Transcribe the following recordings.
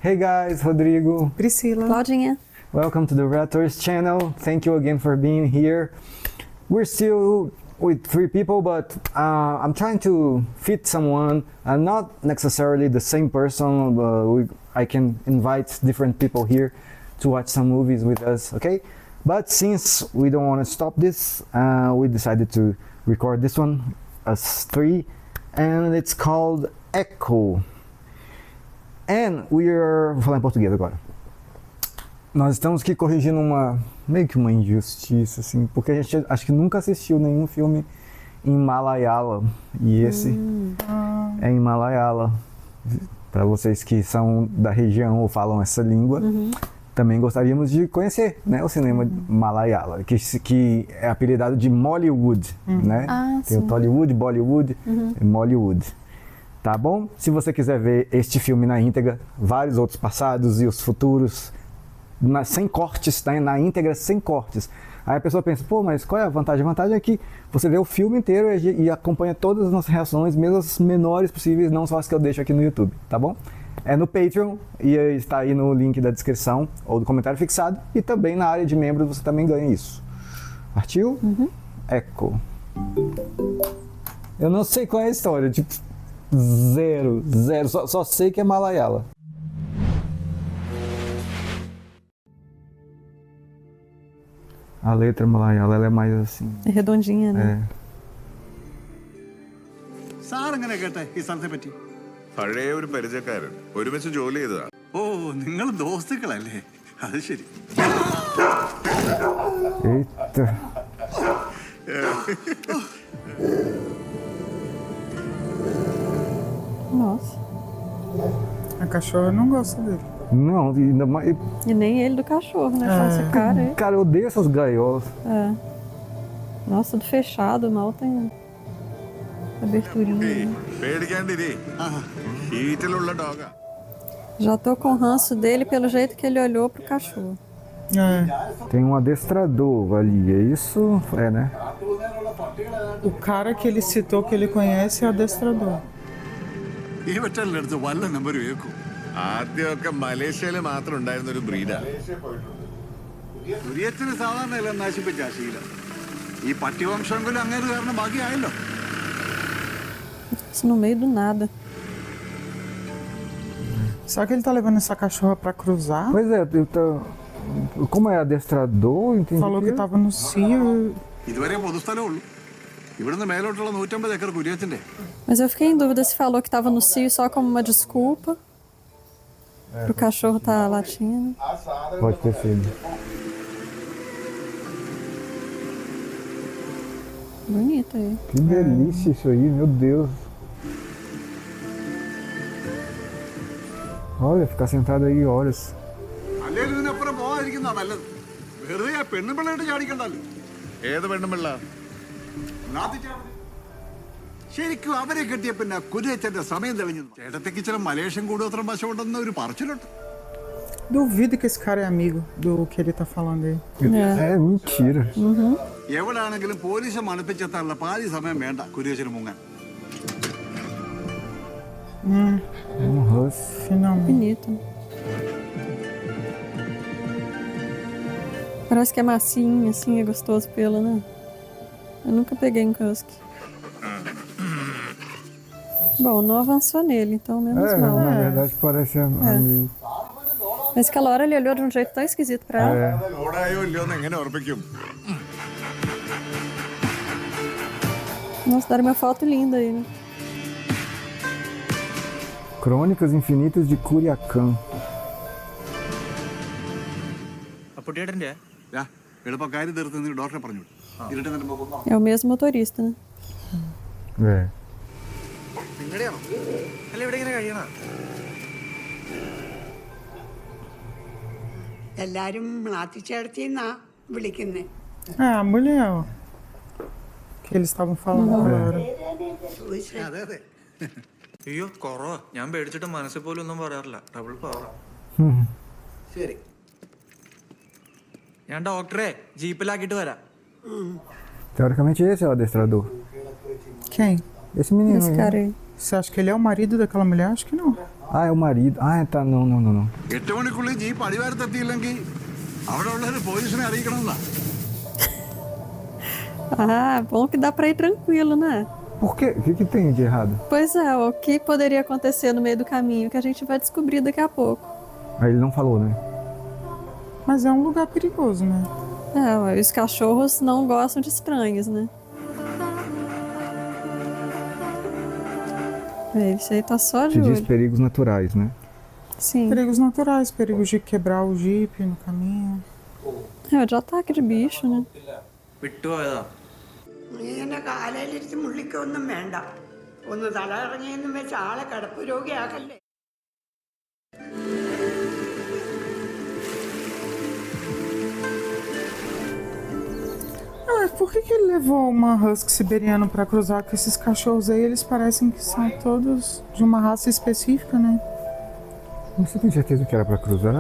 Hey guys, Rodrigo. Priscila. Claudinha. Welcome to the Raptors channel. Thank you again for being here. We're still with 3 people, but I'm trying to fit someone. Not necessarily the same person, but I can invite different people here to watch some movies with us, okay? But since we don't want to stop this, we decided to record this one as 3, and it's called Echo. And vou falar em português agora. Nós estamos aqui corrigindo meio que uma injustiça, assim, porque a gente acho que nunca assistiu nenhum filme em Malayala, e esse é em Malayala. Para vocês que são da região ou falam essa língua, também gostaríamos de conhecer, né, o cinema Malayala, que é apelidado de Mollywood, né? Tem o Tollywood, Bollywood e Mollywood. Tá bom? Se você quiser ver este filme na íntegra, vários outros passados e os futuros, sem cortes, tá? Na íntegra, sem cortes. Aí a pessoa pensa, pô, mas qual é a vantagem? A vantagem é que você vê o filme inteiro e acompanha todas as nossas reações, mesmo as menores possíveis, não só as que eu deixo aqui no YouTube, tá bom? É no Patreon, e está aí no link da descrição, ou do comentário fixado, e também na área de membros você também ganha isso. Partiu? Echo. Eu não sei qual é a história, tipo, zero, só sei que é Malayala. A letra Malayala, ela é mais assim. É redondinha, né? സാറെങ്ങനെ കേട്ടെ ഈ സ്ഥലത്തെ പറ്റി? പഴയ ഒരു പരിചയക്കാരൻ ഒരുമിച്ച് ജോലി ചെയ്തതാ. ഓ, നിങ്ങൾ ദോസ്തുക്കളല്ലേ? അത് ശരി. Eita. Nossa. A cachorra não gosta dele. Não, ainda mais. E nem ele do cachorro, né? Com esse cara aí. Cara, eu odeio essas gaiolas. Nossa, tudo fechado, mal tem aberturinha. പേടിക്കാണ്ടിരി. ഹീറ്റിലുള്ള ഡോഗാ. Já tô com o ranço dele pelo jeito que ele olhou pro cachorro. Tem um adestrador ali, é isso? É, né? O cara que ele citou que ele conhece é adestrador. ഈ വെട്ടലിന്റെ അടുത്ത് വല്ല നമ്പർ കേൾക്കും. ആദ്യമൊക്കെ മലേഷ്യയിൽ മാത്രം ഉണ്ടായിരുന്ന ഒരു ബ്രീഡാ. കുര്യത്തിന് സാധാരണ എല്ലാം നശിപ്പിച്ച ശീലം. ഈ പട്ടിവംശമെങ്കിലും അങ്ങനെ കാരണം ബാക്കിയായല്ലോ. Isso no meio do nada. Será que ele tá levando essa cachorra pra cruzar? Pois é, como é adestrador, entendi. Falou que tava no cio. ഇതുവരെ പൊതുസ്ഥലമേ ഉള്ളൂ. ഇവിടുന്ന് മേലോട്ടുള്ള 150 ഏക്കർ കുര്യത്തിന്റെ. Mas eu fiquei em dúvida se falou que tava no cio só como uma desculpa pro cachorro tá latindo. Pode ter sido. Bonito aí. Que delícia isso aí, meu Deus. Olha, ficar sentado aí horas. അല്ലെങ്കിൽ ഇതിനപ്പുറം പോകാതിരിക്കുന്ന നല്ലത്. വെറുതെ ആ പെണ്ണുപിള്ളയുടെ ചാടിക്കണ്ടല്ലോ. ഏത് പെണ്ണുമ്പിള്ള? ശരിക്കും അവരെ കെട്ടിയ പിന്നെ കുര്യച്ചന്റെ സമയം തെളിഞ്ഞു. ചേട്ടത്തേക്ക് ചില മലേഷ്യൻ കൂടോത്രം വശമുണ്ടെന്ന് ഒരു പറച്ചിലുണ്ട്. Duvido que esse cara é amigo do que ele tá falando aí. É mentira. എവിടാണെങ്കിലും പോലീസ് മണപ്പിച്ചെത്താനുള്ള പാതി സമയം വേണ്ട കുര്യച്ചന് മുങ്ങാൻ. Um hus. Finalmente. Bonito. Parece que é massinho, assim, é gostoso pelo, né? Eu nunca peguei um husky. Bom, não avançou nele, então menos mal. Na verdade parece amigo. Mas aquela hora ele olhou de um jeito tão esquisito pra ela. ഓടായോ ഇല്ലയോന്ന് എങ്ങനെ ഉറപ്പിക്കും? Nossa, deram uma foto linda aí, né? Crônicas Infinitas de Curiacán. എളുപ്പക്കാരി തീർത്ത് ഡോക്ടറെ പറഞ്ഞു. ഇരുട്ട് നിന്നപ്പോ É o mesmo motorista, né? É. എല്ലാരും മ്ലാത്തിച്ചേർത്തിന്നാ വിളിക്കുന്നേ. É, a mulher, ó. Que eles estavam falando agora. അതെ അതെ. അയ്യോ കുറവാ, ഞാൻ പേടിച്ചിട്ട് മനസ്സിൽ പോലും ഒന്നും പറയാറില്ല. ഡബിൾ പവറാ. ശരി. ഞാൻ ഡോക്ടറെ ജീപ്പിലാക്കിട്ട് വരാം. Teoricamente esse é o adestrador. Quem? Esse menino. Esse né? cara aí. Você acha que ele é o marido daquela mulher? Acho que não. Ah, é o marido. Ah, tá. Não. 8 മണിക്കുള്ളിൽ ജീപ്പ് അടിവാരത്തെത്തിയില്ലെങ്കിൽ അവിടെ ഉള്ളവര് പോലീസിനെ അറിയിക്കണമെന്നാ. Ah, bom que dá pra ir tranquilo, né? Por quê? O que tem de errado? Pois é, o que poderia acontecer no meio do caminho que a gente vai descobrir daqui a pouco. Aí ele não falou, né? Mas é um lugar perigoso, né? É, ué, os cachorros não gostam de estranhos, né? Esse aí tá só de Te diz olho. perigos naturais, né? Sim. Perigos naturais, perigos de quebrar o jipe no caminho. É, de ataque de bicho, né? വിട്ടുപോയതാ. നീ എന്നെ കാലയിലിരുത്തി മുള്ളിക്കൊന്നും വേണ്ട. ഒന്ന് തല ഇറങ്ങിയെന്നും വെച്ച് ആളെ കിടപ്പ് രോഗിയാക്കല്ലേ. Ah, por que ele levou uma husky siberiana pra cruzar com esses cachorros aí? Eles parecem que são todos de uma raça específica, né? Você tem certeza que era pra cruzar?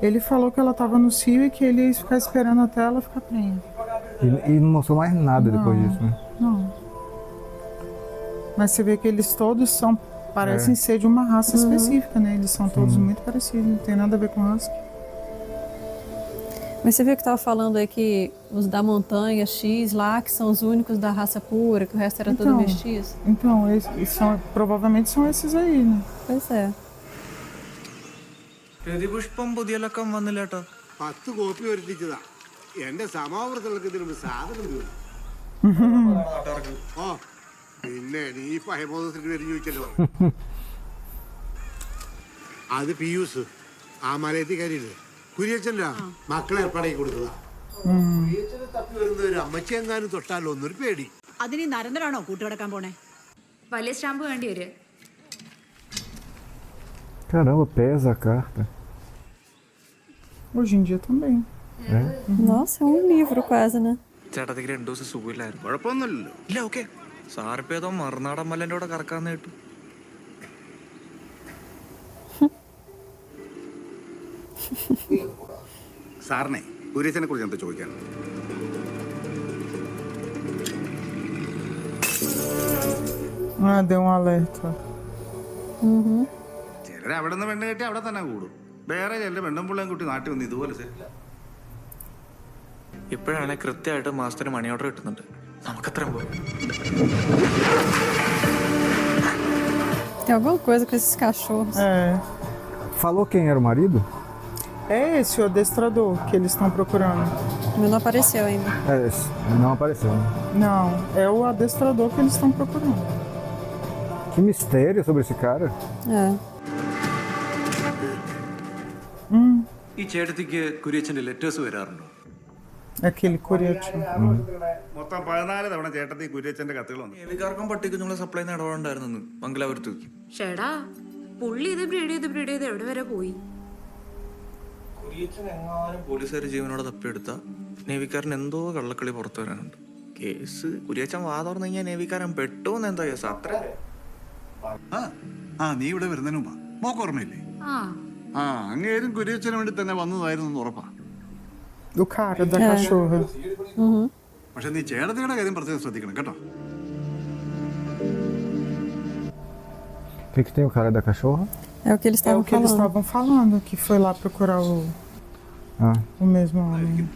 Ele falou que ela tava no cio e que ele ia ficar esperando até ela ficar prenha. E não mostrou mais nada depois Não. disso, né? Não. Mas você vê que eles todos são, parecem ser de uma raça específica, né? Eles são todos muito parecidos, não tem nada a ver com husky. Mas você viu que tava falando aí que os da montanha X lá, que são os únicos da raça pura, que o resto era tudo Então. mestiço? Então, provavelmente são esses aí, né? Pois é. രതിപുഷ്പം പുതിയ ലക്കം വന്നില്ല കേട്ടോ. 10 കോപ്പി വരുത്തിച്ചതാ. എന്റെ സമാവൃതങ്ങൾക്ക് ഇതിന് സാധനം തീർന്നു. ആ പിന്നെ നീ ഇപ്പൊ ഹൈമോദത്തിന് പേര് ചോദിച്ചല്ലോ. അത് പിയൂസ് ആ മലയത്തി കാര്യമില്ലേ കുരിയച്ചല്ല മക്കളെ ഏർപ്പാടാക്കി കൊടുത്തതാ. കുരിയച്ചന് തപ്പി വരുന്ന ഒരു അമ്മച്ചി എങ്ങാനും തൊട്ടാലോ ഒന്നൊരു പേടി. അതിന് നരന്തരാണോ കൂട്ടുകിടക്കാൻ പോണേ? വലിയ സ്റ്റാമ്പ് വേണ്ടി വരും. Caramba, pesa a carta. Hoje em dia também. Nossa, é um livro quase, né? ചേട്ടത്തിക്ക് 2 ദിവസം സുഖമില്ലായിരുന്നു. കുഴപ്പമൊന്നുമില്ലല്ലോ. ഇല്ല ഓക്കെ. സാറിപ്പോ ഏതോ മറുനാടൻ മല്ലന്റെ കൂടെ കറക്കാന്ന് കേട്ടു. സാറിനെ കുരിയച്ചനെ കുറിച്ച് എന്താ ചോദിക്കാൻ? Ah, deu um alerta. ചിലർ അവിടെ നിന്ന് പെണ്ണ് കെട്ടി അവിടെ തന്നെ കൂടും. വേറെ ചിലർ പെണ്ണും പിള്ളേം കുട്ടി നാട്ടിൽ വന്ന് ഇതുപോലെ സെറ്റില്ല. ഇപ്പോഴാണ് കൃത്യമായിട്ട് മാസത്തിന് മണി ഓർഡർ കിട്ടുന്നുണ്ട്. നമുക്കത്രയും പോകും. Tem alguma coisa com esses cachorros. É. Falou quem era o marido? É esse o adestrador que eles estão procurando. Mas não apareceu ainda. Não apareceu, né? Não, é o adestrador que eles estão procurando. Que mistério sobre esse cara. É. ഈ ചേട്ടത്തിക്ക് കുര്യച്ചന്റെ ലെറ്റേഴ്സ് വരാറുണ്ടോ? Aquele coreano. മൊത്തം 14 തവണ ചേട്ടത്തി കുരിയച്ചന്റെ കത്തുകൾ വന്നു. നേവികാർക്കും പട്ടിക്കുഞ്ഞുങ്ങളെ സപ്ലൈ ചെയ്യുന്ന ഇടപാടുണ്ടായിരുന്നു മംഗലാപുരത്ത്. ഷേടാ പുള്ളി ഇത് ബ്രീഡ് ചെയ്ത് എവിടെ വരെ പോയി? കുരിയച്ചൻ എങ്ങാനും പോലീസുകാർ ജീവനോടെ തപ്പിയെടുത്ത നേവിക്കാരൻ എന്തോ കള്ളക്കളി പുറത്തു വരാനുണ്ട്. കേസ് കുരിയച്ചൻ വാ തുറന്നു കഴിഞ്ഞാൽ നേവിക്കാരൻ പെട്ടോന്ന് എന്താ കേസ് അത്ര. ആ നീ ഇവിടെ വരുന്നതിന് മുമ്പാ മോക്ക് ഓർമ്മയില്ലേ? ആ ആ അങ്ങേരും കുരിയച്ചന് വേണ്ടി തന്നെ വന്നതായിരുന്നു ഉറപ്പാ. O cara da cachorra. പക്ഷെ നീ ചേട്ടത്തിയുടെ കാര്യം പ്രത്യേകം ശ്രദ്ധിക്കണം കേട്ടോ. O que tem o cara da cachorra? É o que eles É estavam o que eles falando. estavam falando, que foi lá procurar Ah, o mesmo homem.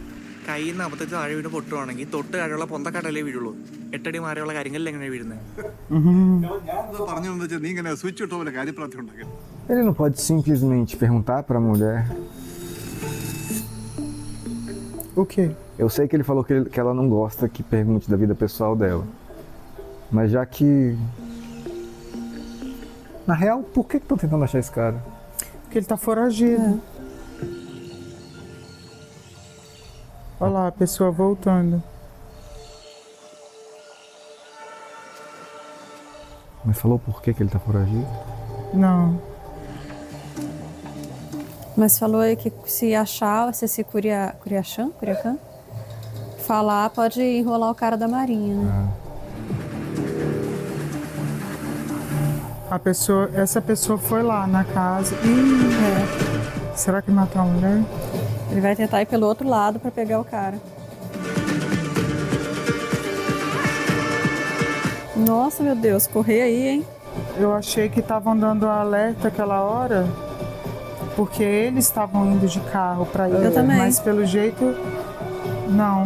കയ്യിൽ നിന്ന് അബദ്ധത്തിൽ താഴെ വീണ് പൊട്ടുവാണെങ്കിൽ തൊട്ട് താഴെയുള്ള പൊന്തക്കാട്ടല്ലേ വീഴുള്ളൂ. 8 അടി മാറിയുള്ള കാര്യങ്ങളിൽ എങ്ങനെ വീഴുന്നത്? ഞാനത് പറഞ്ഞു എന്ന് വെച്ചാൽ നീ ഇങ്ങനെ സ്വിച്ച് ഇട്ട പോലെ കാര്യപ്രാപ്തി ഉണ്ടാക്കണം. ele não pode simplesmente perguntar pra mulher. O quê? Eu sei que ele falou que ela não gosta que pergunte da vida pessoal dela. Mas já que. Na real, por que estão tentando achar esse cara? Porque ele tá foragido. Olha lá, a pessoa voltando. Mas falou por que ele tá foragido? Não. Mas falou aí que se achar, se esse Curiachan, falar, pode enrolar o cara da marinha, né? Essa pessoa foi lá na casa e... Será que matou a mulher? Ele vai tentar ir pelo outro lado pra pegar o cara. Nossa, meu Deus, correr aí, hein? Eu achei que estavam dando alerta aquela hora, porque eles estavam indo de carro para ir. Eu também. Mas pelo jeito, não.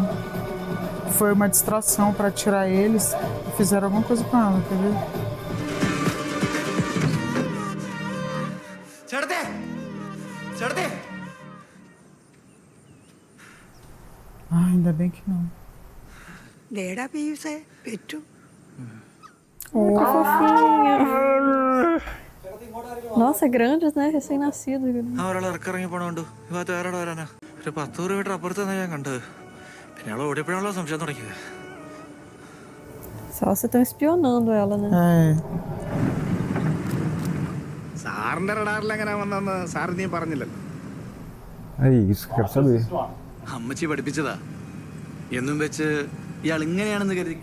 Foi uma distração para tirar eles e fizeram alguma coisa com ela, quer ver? ചേട്ടത്തെ ചേട്ടത്തെ Ah, ainda bem que não. ദേടാ പീയൂസേ പെറ്റു. Que fofinha. Nossa, grandes, né? Recém-nascido. ആ ഒരാൾ ഇറക്കിറങ്ങി പോണോണ്ട് ഈ ഭാഗത്ത് വേറെ വരാനാ ഒരു 10 മീറ്റർ അപ്പുറത്താണ് ഞാൻ കണ്ടത് പിന്നെ അവൾ ഓടിയപ്പോഴാണല്ലോ സംശയം തുടങ്ങിയത് Só você estão espionando ela, né? É. സാറിന്റെ റഡാറിൽ എങ്ങനെ വന്നെന്ന് സാർ നീ പറഞ്ഞില്ലല്ലോ. É isso que eu quero saber. അമ്മച്ചി പഠിപ്പിച്ചതാ. എന്നും വെച്ച് ഇയാൾ ഇങ്ങനെയാണെന്ന് കരുതി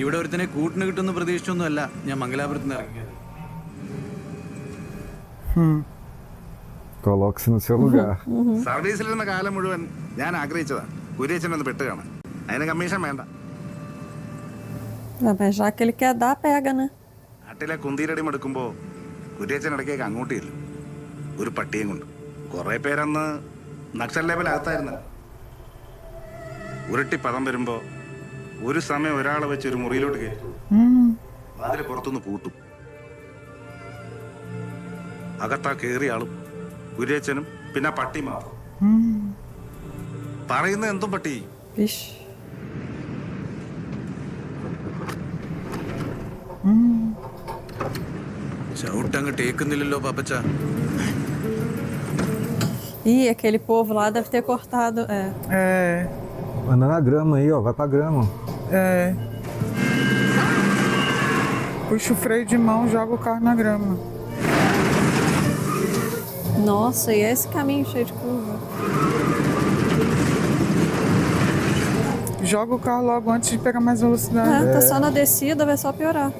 ഇവിടെ ഒരുത്തനെ കൂട്ടിന് കിട്ടുന്ന പ്രതീക്ഷിച്ചൊന്നുമല്ല ഞാൻ മംഗലാപുരത്ത് നിന്ന് ഇറങ്ങിയത്. Coloque-se no seu lugar. സർവീസിലിരുന്ന കാലം മുഴുവൻ ഞാൻ ആഗ്രഹിച്ചതാ കുര്യച്ചനൊന്ന് പെട്ട് കാണാൻ. അതിന് കമ്മീഷൻ വേണ്ട. Ah, mas já que ele quer dar, pega, né? നാട്ടിലെ കുന്തീരടി എടുക്കുമ്പോ കുര്യച്ചൻ ഇടയ്ക്കേക്ക് അങ്ങോട്ടില്ല ഒരു പട്ടിയും കൊണ്ട്. കുറെ പേരന്ന് നക്സൽ ലേബലകത്തായിരുന്നു. ഉരുട്ടി പദം വരുമ്പോ ഒരു സമയം ഒരാളെ വെച്ച് ഒരു മുറിയിലോട്ട് കയറ്റും. അതിൽ പുറത്തുനിന്ന് പൂട്ടും. അകത്താ കേറിയ ആളും കുര്യച്ചനും പിന്നെ പട്ടി മാത്രം. പറയുന്ന എന്തും പട്ടി. Vixe. ചവിട്ടങ്ങ് ടേക്കുന്നില്ലല്ലോ പാപ്പച്ച Ih, aquele povo lá deve ter cortado. É. É. Anda na grama aí, ó. Vai pra grama. É. Puxa o freio de mão, joga o carro na grama. Nossa, e é esse caminho cheio de curva? Joga o carro logo antes de pegar mais velocidade. É, tá só na descida, vai só piorar.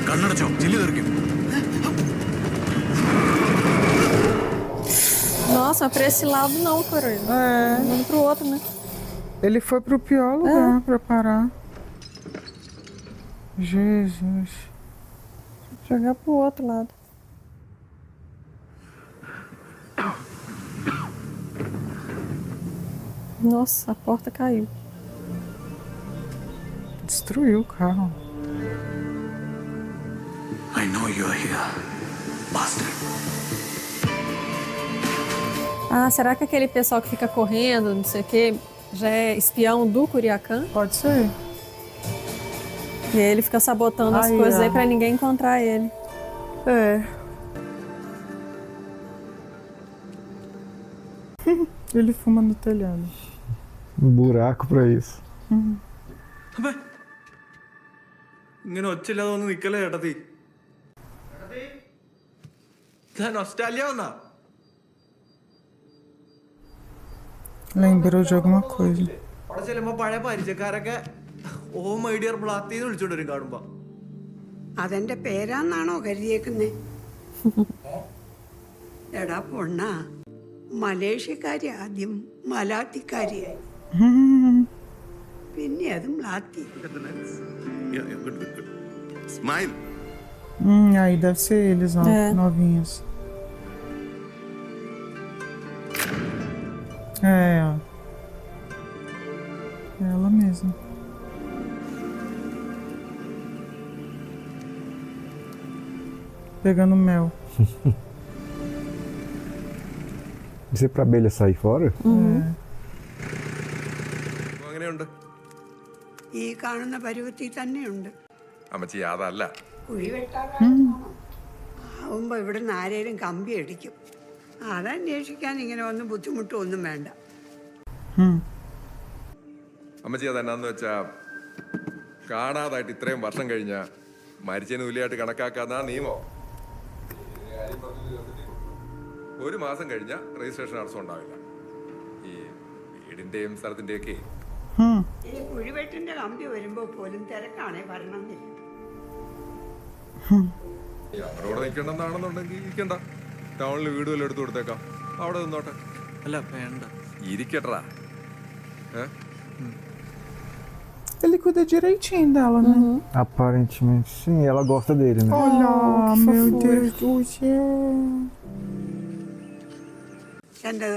കണ്ണടച്ചോ ചില്ലി തെറിക്കും Nossa, mas pra esse lado não, Coroa. É. Vamos pro outro, né? Ele foi pro pior lugar pra parar. Jesus. Jogar pro outro lado. Nossa, a porta caiu. Destruiu o carro. I know you are here, bastard. Ah, será que aquele pessoal que fica correndo, não sei o quê, já é espião do Curiacã? Pode ser. E aí ele fica sabotando as Aí, coisas aí ó. pra ninguém encontrar ele. É. Ele fuma no telhado. Um buraco pra isso. അപ്പേ ഇങ്ങനെ ഒച്ചില്ലാതെ ഒന്ന് നിക്കല്ലേ ചേട്ടത്തി ഞാൻ ഓസ്ട്രേലിയ വന്നാ Lembrou de alguma coisa. അവിടെ ചെല്ലുമ്പോ പഴയ പരിചയക്കാരൊക്കെ ഓ മൈ ഡിയർ ബ്ലാത്തിന്ന് വിളിച്ചോണ്ട് വരും കാണുമ്പോ അതെന്റെ പേരാന്നാണോ കരുതിയേക്കുന്നേ? എടാ പൊണ്ണ, മലേഷ്യക്കാരി ആദ്യം മലാത്തിക്കാരിയായി, പിന്നെ അത് മ്ലാത്തി. Smile. Aí deve ser eles, ó, É. novinhos. É, ó. É ela mesma. Pegando mel. Isso é pra abelha sair fora? അങ്ങനെയുണ്ട് ഈ കാണുന്ന പരുവത്തിൽ തന്നെയുണ്ട്. അമ്മച്ചി അതല്ല. കുഴി വെട്ടാറാണോ? ആവുമ്പോ ഇവിടുന്ന് ആരേലും കമ്പി അടിക്കും. അതന്വേഷിക്കാൻ ഇങ്ങനെ ഒന്നും ബുദ്ധിമുട്ടൊന്നും വേണ്ട. അമ്മച്ചി അതെന്നാന്ന് വെച്ചാ കാണാതായിട്ട് ഇത്രയും വർഷം കഴിഞ്ഞ മരിച്ചതിന് തുല്യമായിട്ട് കണക്കാക്കാന്നാ നിയമം. ഒരു മാസം കഴിഞ്ഞ രജിസ്ട്രേഷൻ അടക്കം ഉണ്ടാവില്ല. ഈ വീടിന്റെയും സ്ഥലത്തിന്റെയൊക്കെ ഈ കുഴിവെട്ടിന്റെ കമ്പി വരുമ്പോ പോലും തിരക്കാണേ വരണമെന്നില്ല. അവരോട് നിൽക്കണമെന്നാണെന്നുണ്ടെങ്കിൽ ഇരിക്കണ്ട. ടൗണിൽ വീട് വല്ലതും എടുത്തു കൊടുത്തേക്കാം. അവിടെ നിന്നോട്ടെ. അല്ല വേണ്ട ഇരിക്കട്ടാ. Ele cuida direitinho dela, né? Aparentemente sim, ela gosta dele, né? Olha, que meu fofura. Deus do céu. എൻ്റെ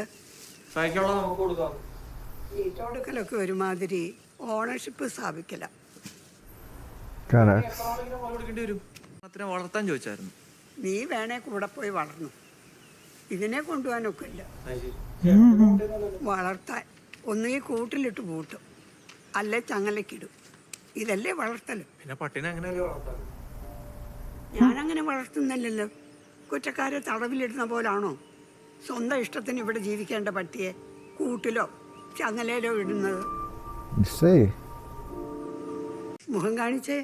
സഹിക്കാനുള്ള നമുക്ക് കൊടുക്കാം. വീട്ടോടുക്കലൊക്കെ ഒരുമാതിരി ഓണർഷിപ്പ് സ്ഥാപിക്കല. Caraca. കൊടുക്കേണ്ടി വരും. അത്രയും വളർത്താൻ ചോദിച്ചായിരുന്നു. നീ വേണേ കൂടെ പോയി വളർന്നു. ഇതിനെ കൊണ്ടുപോകാനൊക്കില്ല. വളർത്താൻ ഒന്നുകിൽ കൂട്ടിലിട്ട് പൂട്ടും, അല്ലെ ചങ്ങലക്കിടും. ഇതല്ലേ വളർത്തല്. പിന്നെ പട്ടിനെ എങ്ങനെയല്ലേ വളർത്താൻ? ഞാനങ്ങനെ വളർത്തുന്നില്ലല്ലോ. കുറ്റക്കാരെ തടവിലിടുന്ന പോലാണോ സ്വന്തം ഇഷ്ടത്തിന് ഇവിടെ ജീവിക്കേണ്ട പട്ടിയെ കൂട്ടിലോ ചങ്ങലയിലോ ഇടുന്നത്? Não sei. മുഖം കാണിച്ചേ.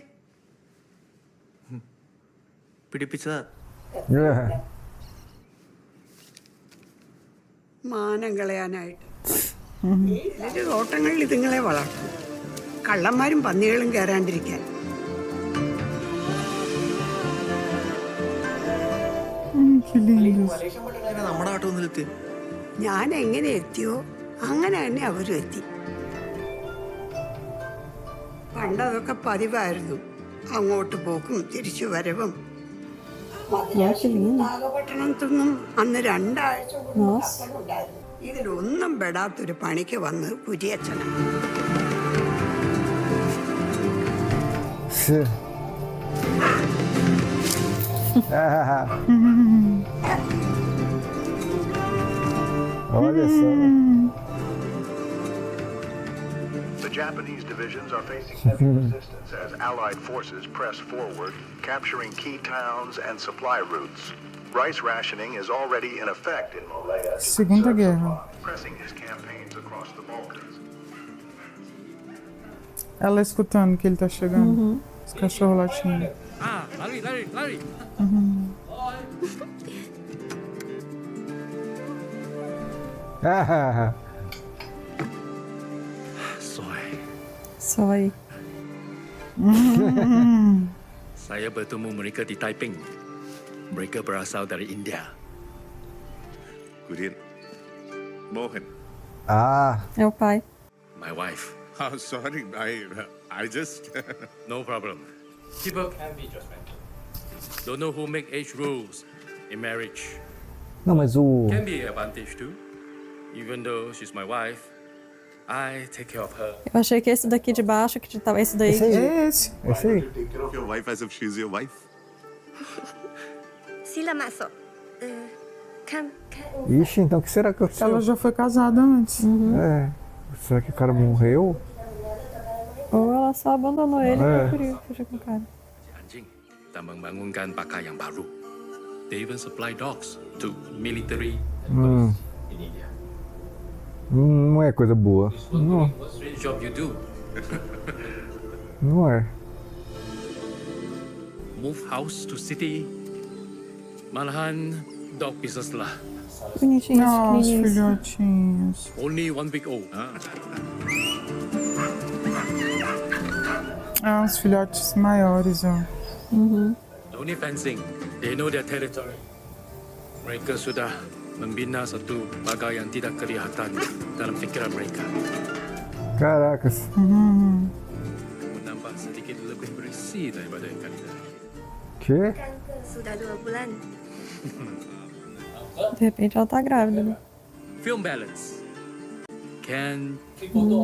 പിടിപ്പിച്ചതാ. É. മാനം കളയാനായിട്ട് ഇതിന്റെ തോട്ടങ്ങളിൽ ഇതുങ്ങളെ വളർത്തും, കള്ളന്മാരും പന്നികളും കയറാണ്ടിരിക്കാൻ. Que lindo. മലേഷ്യൻ പട്ടി എങ്ങനെ നമ്മുടെ നാട്ടിൽ വന്നിലെത്തി? ഞാൻ എങ്ങനെ എത്തിയോ അങ്ങനെ തന്നെ അവരും എത്തി. പണ്ടതൊക്കെ പതിവായിരുന്നു, അങ്ങോട്ട് പോക്കും തിരിച്ചു വരവും. നാഗപട്ടണത്തൊന്നും അന്ന് 2 ആഴ്ച ഉണ്ടായിരുന്നു. ഇതിലൊന്നും പെടാത്തൊരു പണിക്ക് വന്ന് കുരിയച്ഛനാണ്. Sim. Olha só. The Japanese divisions are facing heavy resistance as Allied forces press forward, capturing key towns and supply routes. Rice rationing is already in effect in Malaya, Segunda Guerra. pressing his campaigns across the Balkans. Ela escutando que ele tá chegando. Os cachorros latindo. lari. Soy. Saya bertemu mereka di Taiping. Mereka berasal dari India. Kurian Mohan. Ah, É o pai. My wife. Oh, sorry, I just... No problem. People can be judgmental. Don't know who make age rules in marriage. não, mas o. Can be an advantage too. Even though she's my wife, I take care of her. Eu achei que esse daqui de baixo, que tava esse daí. Esse aí. É esse. Esse aí. Take care of your wife as if she's your wife. Sila masuk. Ixi, então o que será que aconteceu? Ela já foi casada antes. É. Será que o cara morreu? Ou ela só abandonou ele É. e queria fugir com o cara. Anjing dan membangunkan pakai yang baru. They even supply dogs to military in India. Não é coisa boa. Não, What strange job you do? não é. Move house to city. Malahan dog business lah. Bonitinhos, Nossa, os pequenininhos. filhotinhos. Only 1 week old. Ah, os filhotes maiores, ó. Don't need fencing. They know their territory. Mereka sudah membina satu bagai yang tidak kelihatan dalam fikiran mereka. Caracas. Menambah sedikit lebih berisi daripada yang kali tadi. Que? Sudah 2 bulan. De repente ela tá grávida, né? Film balance. Can take photo.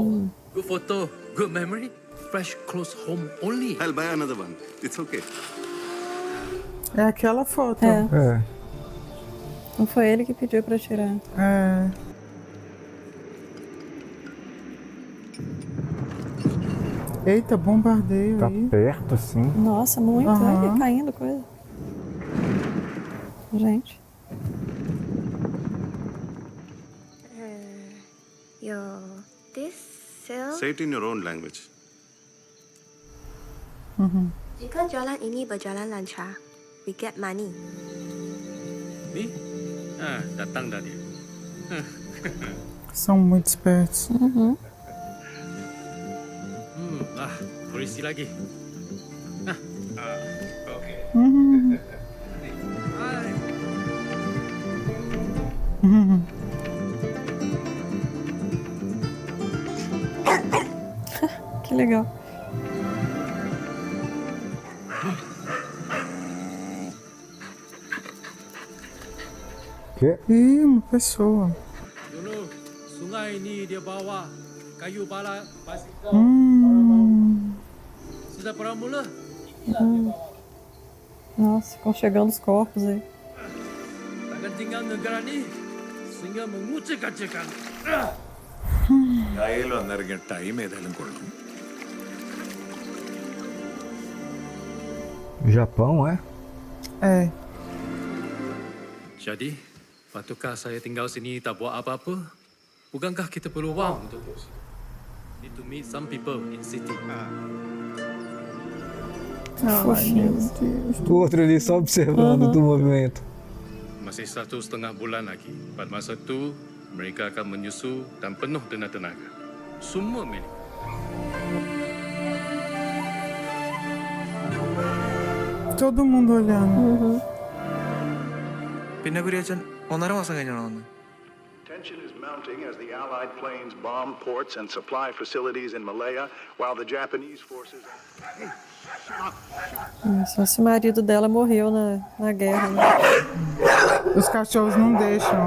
Good photo, good memory. Fresh clothes home only. I'll buy another one. It's okay. É aquela foto. É. É. Não foi ele que pediu pra tirar. É. Eita, bombardeio Tá aí. perto assim. Nossa, muito. Aham. Olha, caindo coisa. Gente. This sale. Say it in your own language. Jika jualan ini berjalan lancar, we get money. Ni? Datang dah dia. São muito espertos. Berisi lagi. Okay. Hai. legal. Que? Ih, uma pessoa. Dulu sungai ini dia bawa kayu bala basikal. Sudah pernah mula? Nossa, ficam chegando os corpos aí. Takkan tinggal negara ni sehingga mengucik-acikkan. കയ്യിൽ വന്നിറങ്ങിയ ടൈം ഏതായാലും കൊള്ളും. Japão, é? É. Jadi, patukah saya tinggal sini tak buat apa-apa? Bukankah kita perlu wang untuk need to meet some people in city. Ai, meu Deus. O outro ali só observando do movimento. Masih 1,5 bulan lagi. Pada masa itu, mereka akan menyusu dan penuh dengan tenaga. Semua milik. Todo mundo olhando. പിന്നെ കുര്യാച്ചൻ 1.5 മാസം കഴിഞ്ഞാണോ വന്നത്? Tension is mounting as the Allied planes bomb ports and supply facilities in Malaya, while the Japanese forces... Só se o marido dela morreu na guerra. Né? Os cachorros não deixam.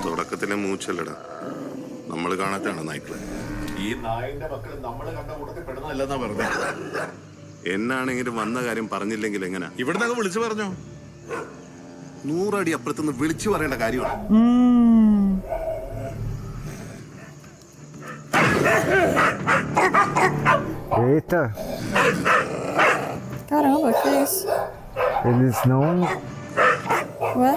തുടക്കത്തിലെ മൂച്ചല്ലടാ, നമ്മൾ കാണാത്താണ് നായ്ക്കളെ. ഈ നായിന്റെ മക്കൾ നമ്മൾ കണ്ട കൂട്ടത്തിൽ പെടുന്നതല്ലെന്നാ പറഞ്ഞത്. എന്നാണെങ്കിലും വന്ന കാര്യം പറഞ്ഞില്ലെങ്കിൽ എങ്ങനെ? ഇവിടുന്ന് വിളിച്ചു പറഞ്ഞോ? 100 അടി അപ്പുറത്തുനിന്ന് വിളിച്ചു പറയേണ്ട കാര്യമാണ്. Eita! Caramba, que isso? Eles não. Ué?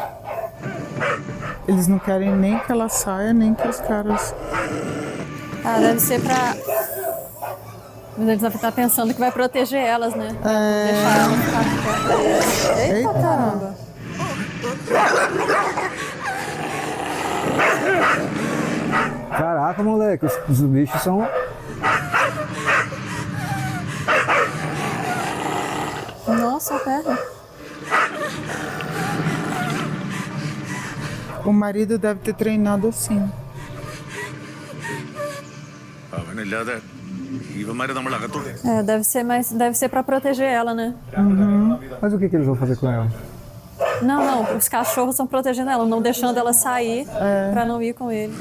Eles não querem nem que ela saia, nem que os caras... Ah, deve ser pra... Mas eles devem estar pensando que vai proteger elas, né? Deixar elas ficar perto. Eita, caramba! Caraca, moleque, os bichos são. Nossa, a perna. O marido deve ter treinado assim. അവനില്ലാതെ ഇവന്മാരെ നമ്മൾ അകത്തോടെ. É, deve ser pra proteger ela, né? Mas o que eles vão fazer com ela? Não, os cachorros estão protegendo ela, não deixando ela sair pra não ir com ele.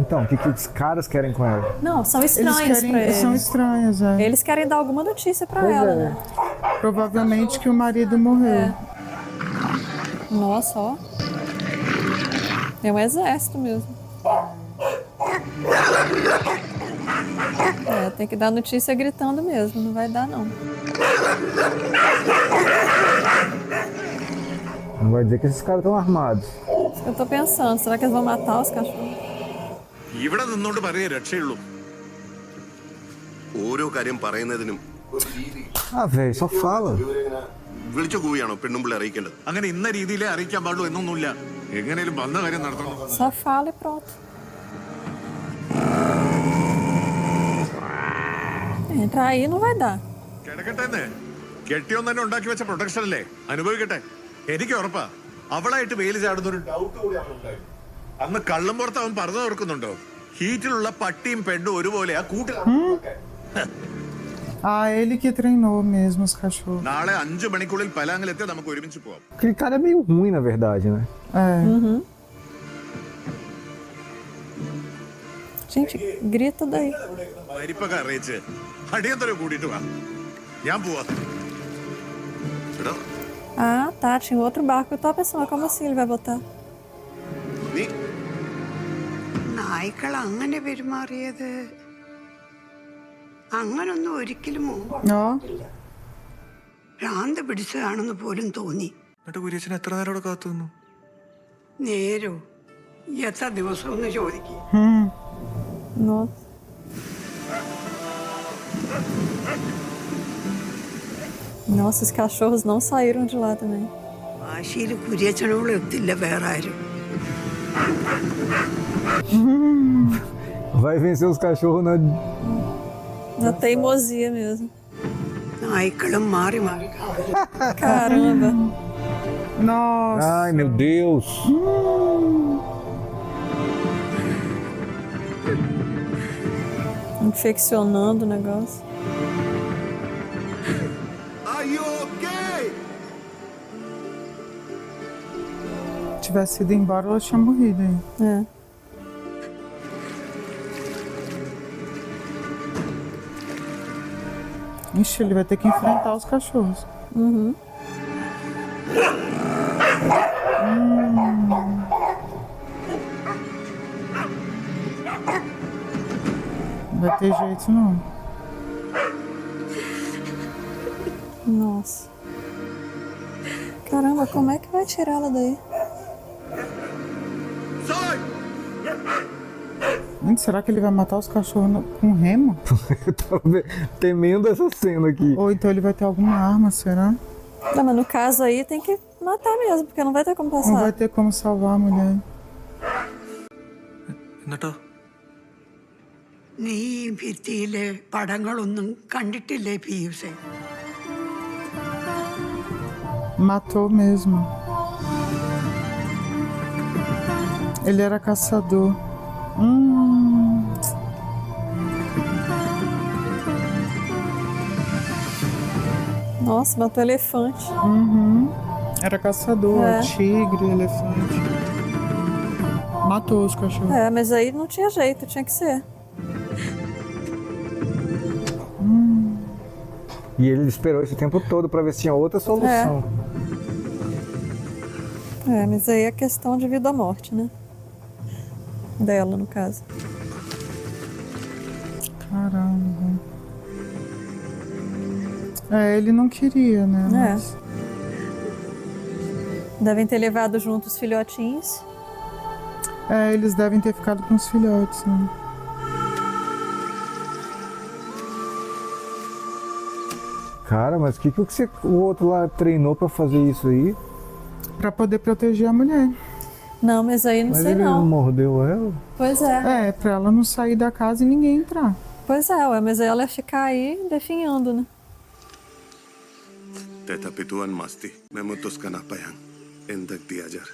Então, o que os caras querem com ela? Não, são estranhos pra eles. São estranhos, é. Eles querem dar alguma notícia pra Pois ela, é. né? Provavelmente que o marido morreu. Nossa, ó. É um exército mesmo. É, tem que dar notícia gritando mesmo, não vai dar não. Não vai dizer que esses caras estão armados. Isso que eu tô pensando, será que eles vão matar os cachorros? ഇവിടെ നിന്നോണ്ട് പറയേ രക്ഷയുള്ളൂ. ഓരോ കാര്യം പറയുന്നതിനും Ah, velho, só fala. വിളിച്ച കൂവിയാണോ പെണ്ണുമ്പിള്ളെ അറിയിക്കേണ്ടത്? അങ്ങനെ ഇന്ന രീതിയിലേ അറിയിക്കാൻ പാടുള്ളൂ എന്നൊന്നുമില്ല. എങ്ങനെയും വന്ന കാര്യം നടത്തണം. Só fala e pronto. Entrar aí não vai dar. കിടക്കട്ടെ. കെട്ടിയോൻ തന്നെ ഉണ്ടാക്കി വെച്ച പ്രൊട്ടക്ഷൻ അല്ലേ, അനുഭവിക്കട്ടെ. എനിക്ക് ഉറപ്പാ അവളായിട്ട് വെയിൽ ചാടുന്ന ഒരു ഡൗട്ട് കൂടി അവളുണ്ടായി. അന്ന് കള്ളം പുറത്ത് അവൻ പറഞ്ഞു ഓർക്കുന്നുണ്ടോ? ഹീറ്റിലുള്ള പട്ടിയും പെണ്ണും ഒരുപോലെയാ കൂട്ടിലാണ്. Ah, ele que treinou mesmo os cachorros. നാളെ 5 മണിക്കുള്ളിൽ പലാങ്ങിലെത്തി നമുക്ക് ഒരുമിച്ച് പോവാം. Aquele cara é meio ruim, na verdade, né? É. Gente, grita daí. മരിപ്പൊക്കെ അറിയിച്ച് അടിയന്തരം കൂടിയിട്ട് വാ, ഞാൻ പോവാ. എടാ Ah, tá, tinha outro barco. Eu tava pensando, como assim ele vai voltar? നീ നായ്ക്കൾ അങ്ങനെ പെരുമാറിയത് അങ്ങനൊന്നും ഒരിക്കലും Ó, ഭ്രാന്ത് പിടിച്ചതാണെന്ന് പോലും തോന്നി. എന്നിട്ട് കുര്യാച്ചൻ എത്ര നേരം അവിടെ കാത്തു നിന്നു? നേരോ എത്ര ദിവസം ഒന്ന് ചോദിക്കും. Nossa. Nossa, os cachorros não saíram de lá também. വാശിയിൽ കുര്യച്ചനോട് എത്തില്ല വേറെ ആരും. Vai vencer os cachorros na. Na teimosia mesmo. നായ്ക്കളും മാറി മാറി Caramba. Nossa. Ai, meu Deus. Infeccionando o negócio. Are you okay? Se tivesse ido embora, ela tinha morrido aí. É. Ixi, ele vai ter que enfrentar os cachorros. Uhum. Não vai ter jeito, não. Nossa. Caramba, como é que vai tirar ela daí? Gente, será que ele vai matar os cachorros com remo? Eu tava temendo essa cena aqui. Ou então ele vai ter alguma arma, será? Não, mas no caso aí tem que matar mesmo, porque não vai ter como passar. Não vai ter como salvar a mulher. എന്നിട്ടോ നീ ഈ ഭിത്തിയിലെ പടങ്ങളൊന്നും കണ്ടിട്ടില്ലേ പീയൂസേ? Matou mesmo. Ele era caçador. Nossa, matou elefante. Era caçador, É. tigre, elefante. Matou os cachorros. É, mas aí não tinha jeito, tinha que ser. E ele esperou esse tempo todo pra ver se tinha outra solução. É, mas aí é questão de vida ou morte, né? Dela, no caso. Caramba. É, ele não queria, né? É. Mas... Devem ter levado junto os filhotinhos. É, eles devem ter ficado com os filhotes, né? Cara, mas o que o outro lá treinou pra fazer isso aí? Pra poder proteger a mulher. Não, mas aí não Mas sei ele não. mordeu ela? Pois é. É, pra ela não sair da casa e ninguém entrar. Pois é, ué, mas aí ela ia ficar aí definhando, né? Tetapi tuan masti. Memutuskan apa yang hendak diajar.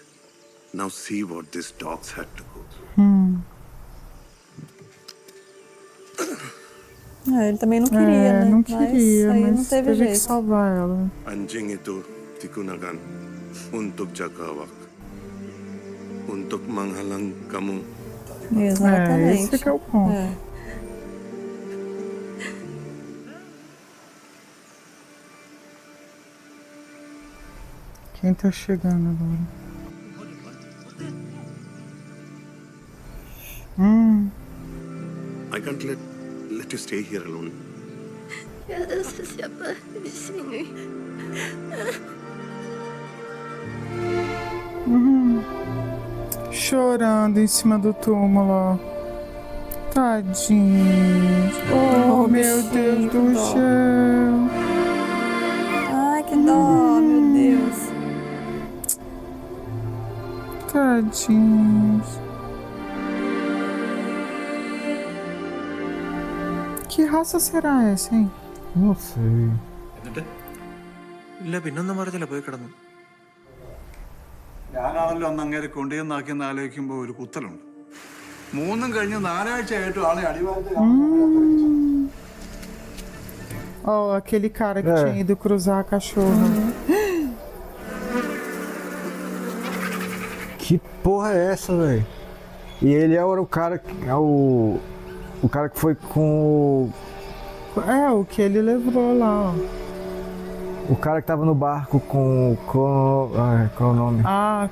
Now see what these dogs had to go through. É, ele também não queria, né? Não queria, mas aí mas não teve teve jeito. que salvar ela. Anjing itu digunakan untuk jaga waktu. Untuk menghalang kamu. Exatamente. Esse que é o ponto. É. Quem tá chegando agora? I can't let you stay here alone. siapa di sini. Chorando em cima do túmulo, ó. Tadinho. Oh, meu Deus do céu. Ai, que dó, meu Deus. Tadinhos. Que raça será essa, hein? Não sei. എന്നിട്ട് ഇല്ല പിന്നൊന്നും പറഞ്ഞില്ല പോയി കിടന്നു ഞാനാണല്ലോ അന്ന് അങ്ങേരെ കൊണ്ടുചെന്നാക്കിയെന്ന് ആലോചിക്കുമ്പോൾ ഒരു കുത്തലുണ്ട്. 3 കഴിഞ്ഞ് 4 ആഴ്ചയായിട്ടും ആളെ അടിവാരത്തിൽ Ó, aquele cara que tinha ido cruzar a cachorra. Que porra é essa, velho? E ele era o cara que. É o cara que foi com É, o que ele levou lá, ó. o cara que tava no barco com ai, qual é o nome? Ah,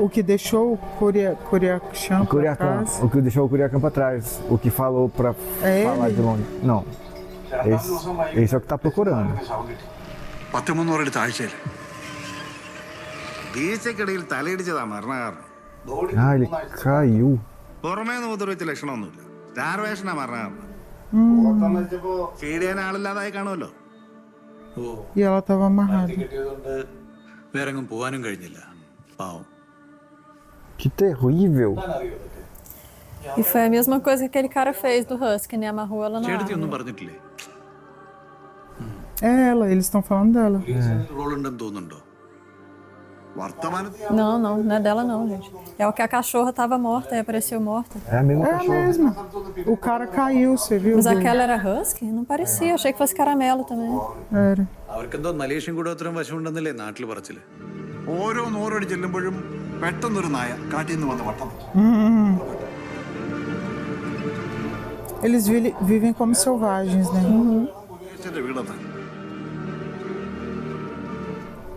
o que deixou o Curiacão O Curiacão. O que deixou o Curiacão pra trás. O que falou pra É falar ele? de longe. Não. Esse é o que tá procurando. 13 എടുത്ത ആഴ്ചയിൽ വീഴ്ചക്കിടയിൽ തലയിടിച്ചതാ മരണ കാരണം. Ah, ele caiu. പുറമേ നിന്ന് ഉപദ്രവിച്ച ലക്ഷണമൊന്നുമില്ല. സ്റ്റാർവേഷനാ മരണ കാരണം. ഫീഡ് ചെയ്യാൻ ആളില്ലാതായി കാണുമല്ലോ. E ela tava amarrada. കിട്ടിയതുകൊണ്ട് വേറെ എങ്ങും പോവാനും കഴിഞ്ഞില്ല പാവം. Que terrível. E foi a mesma coisa que aquele cara fez do Husky, né? Amarrou ela na ചേട്ടത്തി ഒന്നും árvore. പറഞ്ഞിട്ടില്ലേ? É ela, eles estão falando dela. Role ഉണ്ടെന്ന് തോന്നുന്നുണ്ടോ? വർത്തമാനത്തിൽ Não, não é dela não, gente. É o que a cachorra tava morta e apareceu morta. É a mesma É cachorra. mesmo. O cara caiu, você viu? Mas aquela era husky? Não parecia, achei que fosse caramelo também. Era. അവർക്കെന്തോ മലേഷ്യൻ കൂടോത്തരം വശമുണ്ടെന്നല്ലേ നാട്ടിൽ പറച്ചില്. ഓരോ നോറടി ചെല്ലുമ്പോഴും പെട്ടെന്നൊരു നായ കാട്ടിൽ നിന്ന് വന്ന് വട്ടം വെച്ചു. Eles vivem como selvagens, né? അച്ഛൻ്റെ വീടത്താ.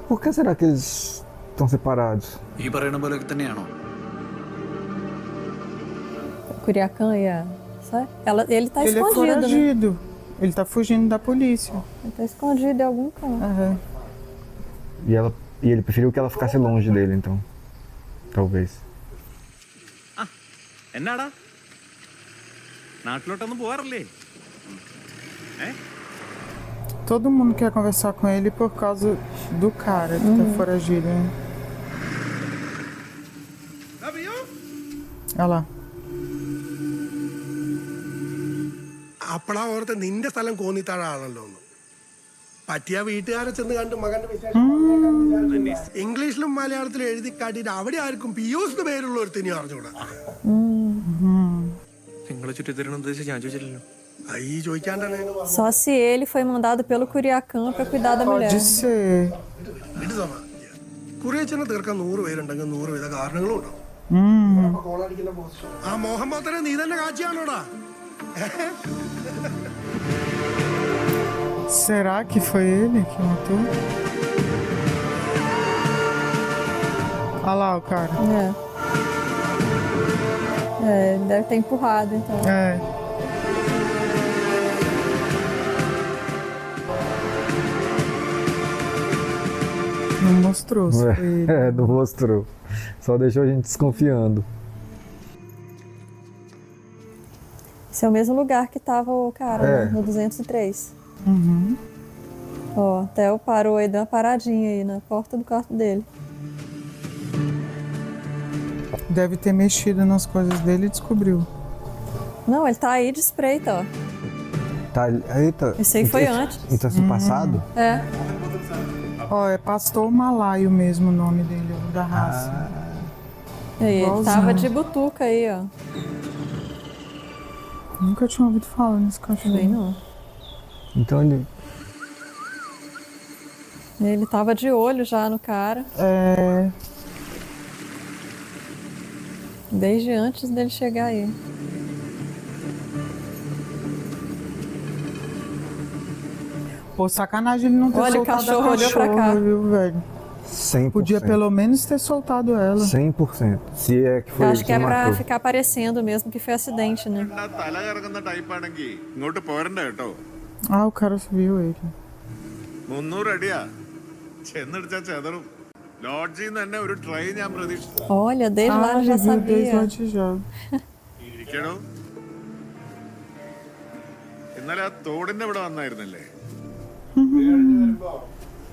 Por que será que eles estão separados? ഈ പറയുന്ന പോലെയൊക്കെ തന്നെയാണോ? Curiacã e a... Ele tá Ele é escondido, né? foragido. Ele tá fugindo da polícia. Ele tá escondido em algum canto. Aham. E ele preferiu que ela ficasse longe dele, então. Talvez. എന്നാടാ നാട്ടിലോട്ടൊന്നും പോവാറില്ലേ? Todo mundo quer conversar com ele por causa do cara que tá foragido, né? Olha lá. അപ്പളാ ഓർത്ത് നിന്റെ സ്ഥലം കോന്നിത്താഴാണല്ലോ എന്ന്. പറ്റിയ വീട്ടുകാരെ ചെന്ന് കണ്ട് മകന്റെ വിശേഷം ഇംഗ്ലീഷിലും മലയാളത്തിലും എഴുതി കാട്ടിട്ട് അവിടെ ആർക്കും പിയൂസ് പേരുള്ള ഒരുത്തിനി അറിഞ്ഞൂടാ. നിങ്ങളെ ചുറ്റിത്തരണം ഉദ്ദേശിച്ച് ഞാൻ ചോദിച്ചില്ലല്ലോ. ഈ ചോദിക്കാണ്ടാണ് Só se ele foi mandado pelo Curiacã pra cuidar da mulher. Pode ser. കുറിയച്ചനെ തീർക്കാൻ 100 പേരുണ്ടെങ്കിൽ 100 വിധ കാരണങ്ങളും ഉണ്ടാവും. ആ മോഹൻ പോത്തനെ നീ തന്നെ കാച്ചിയാണോടാ? Será que foi ele que matou? Olha lá o cara. Ele deve ter empurrado, então. É. Não mostrou se foi ele. Não mostrou. Só deixou a gente desconfiando. Esse é o mesmo lugar que tava o cara, né? No 203. Ó, até o parou aí, deu uma paradinha aí na porta do quarto dele. Deve ter mexido nas coisas dele e descobriu. Não, ele tá aí de espreita, ó. Tá, eita. Esse aí foi antes. Então, assim, passado? É. Ó, é Pastor Malaio mesmo o nome dele, o da raça. E aí, ele Igualzinho. tava de butuca aí, ó. Nunca tinha ouvido falar nesse cachorro. Também não. Então ele. Ele tava de olho já no cara. É. Desde antes dele chegar aí. Pô, sacanagem ele não ter Olha, o soltado cachorro a olhou pra cá. cachorra, viu, velho? 100%. Podia pelo menos ter soltado ela. 100%. Se é que foi Eu acho ele que é pra matou. ficar parecendo mesmo que foi acidente, né? തല കറങ്ങുന്ന ടൈപ്പാണെങ്കിൽ ഇങ്ങോട്ട് പോരണ്ട കേട്ടോ. Ah, o cara viu ele. 300 അടിയാ ചെന്നിടിച്ചാ ചെതറും. ലോഡ്ജിൽ നിന്ന് തന്നെ ഒരു ട്രൈ ഞാൻ പ്രതീക്ഷിച്ചു. Olha, desde lá ele já viu desde sabia. antes já. ഇരിക്കണോ? ഇന്നലെ ആ തോടിന്റെ ഇവിടെ വന്നായിരുന്നല്ലേ?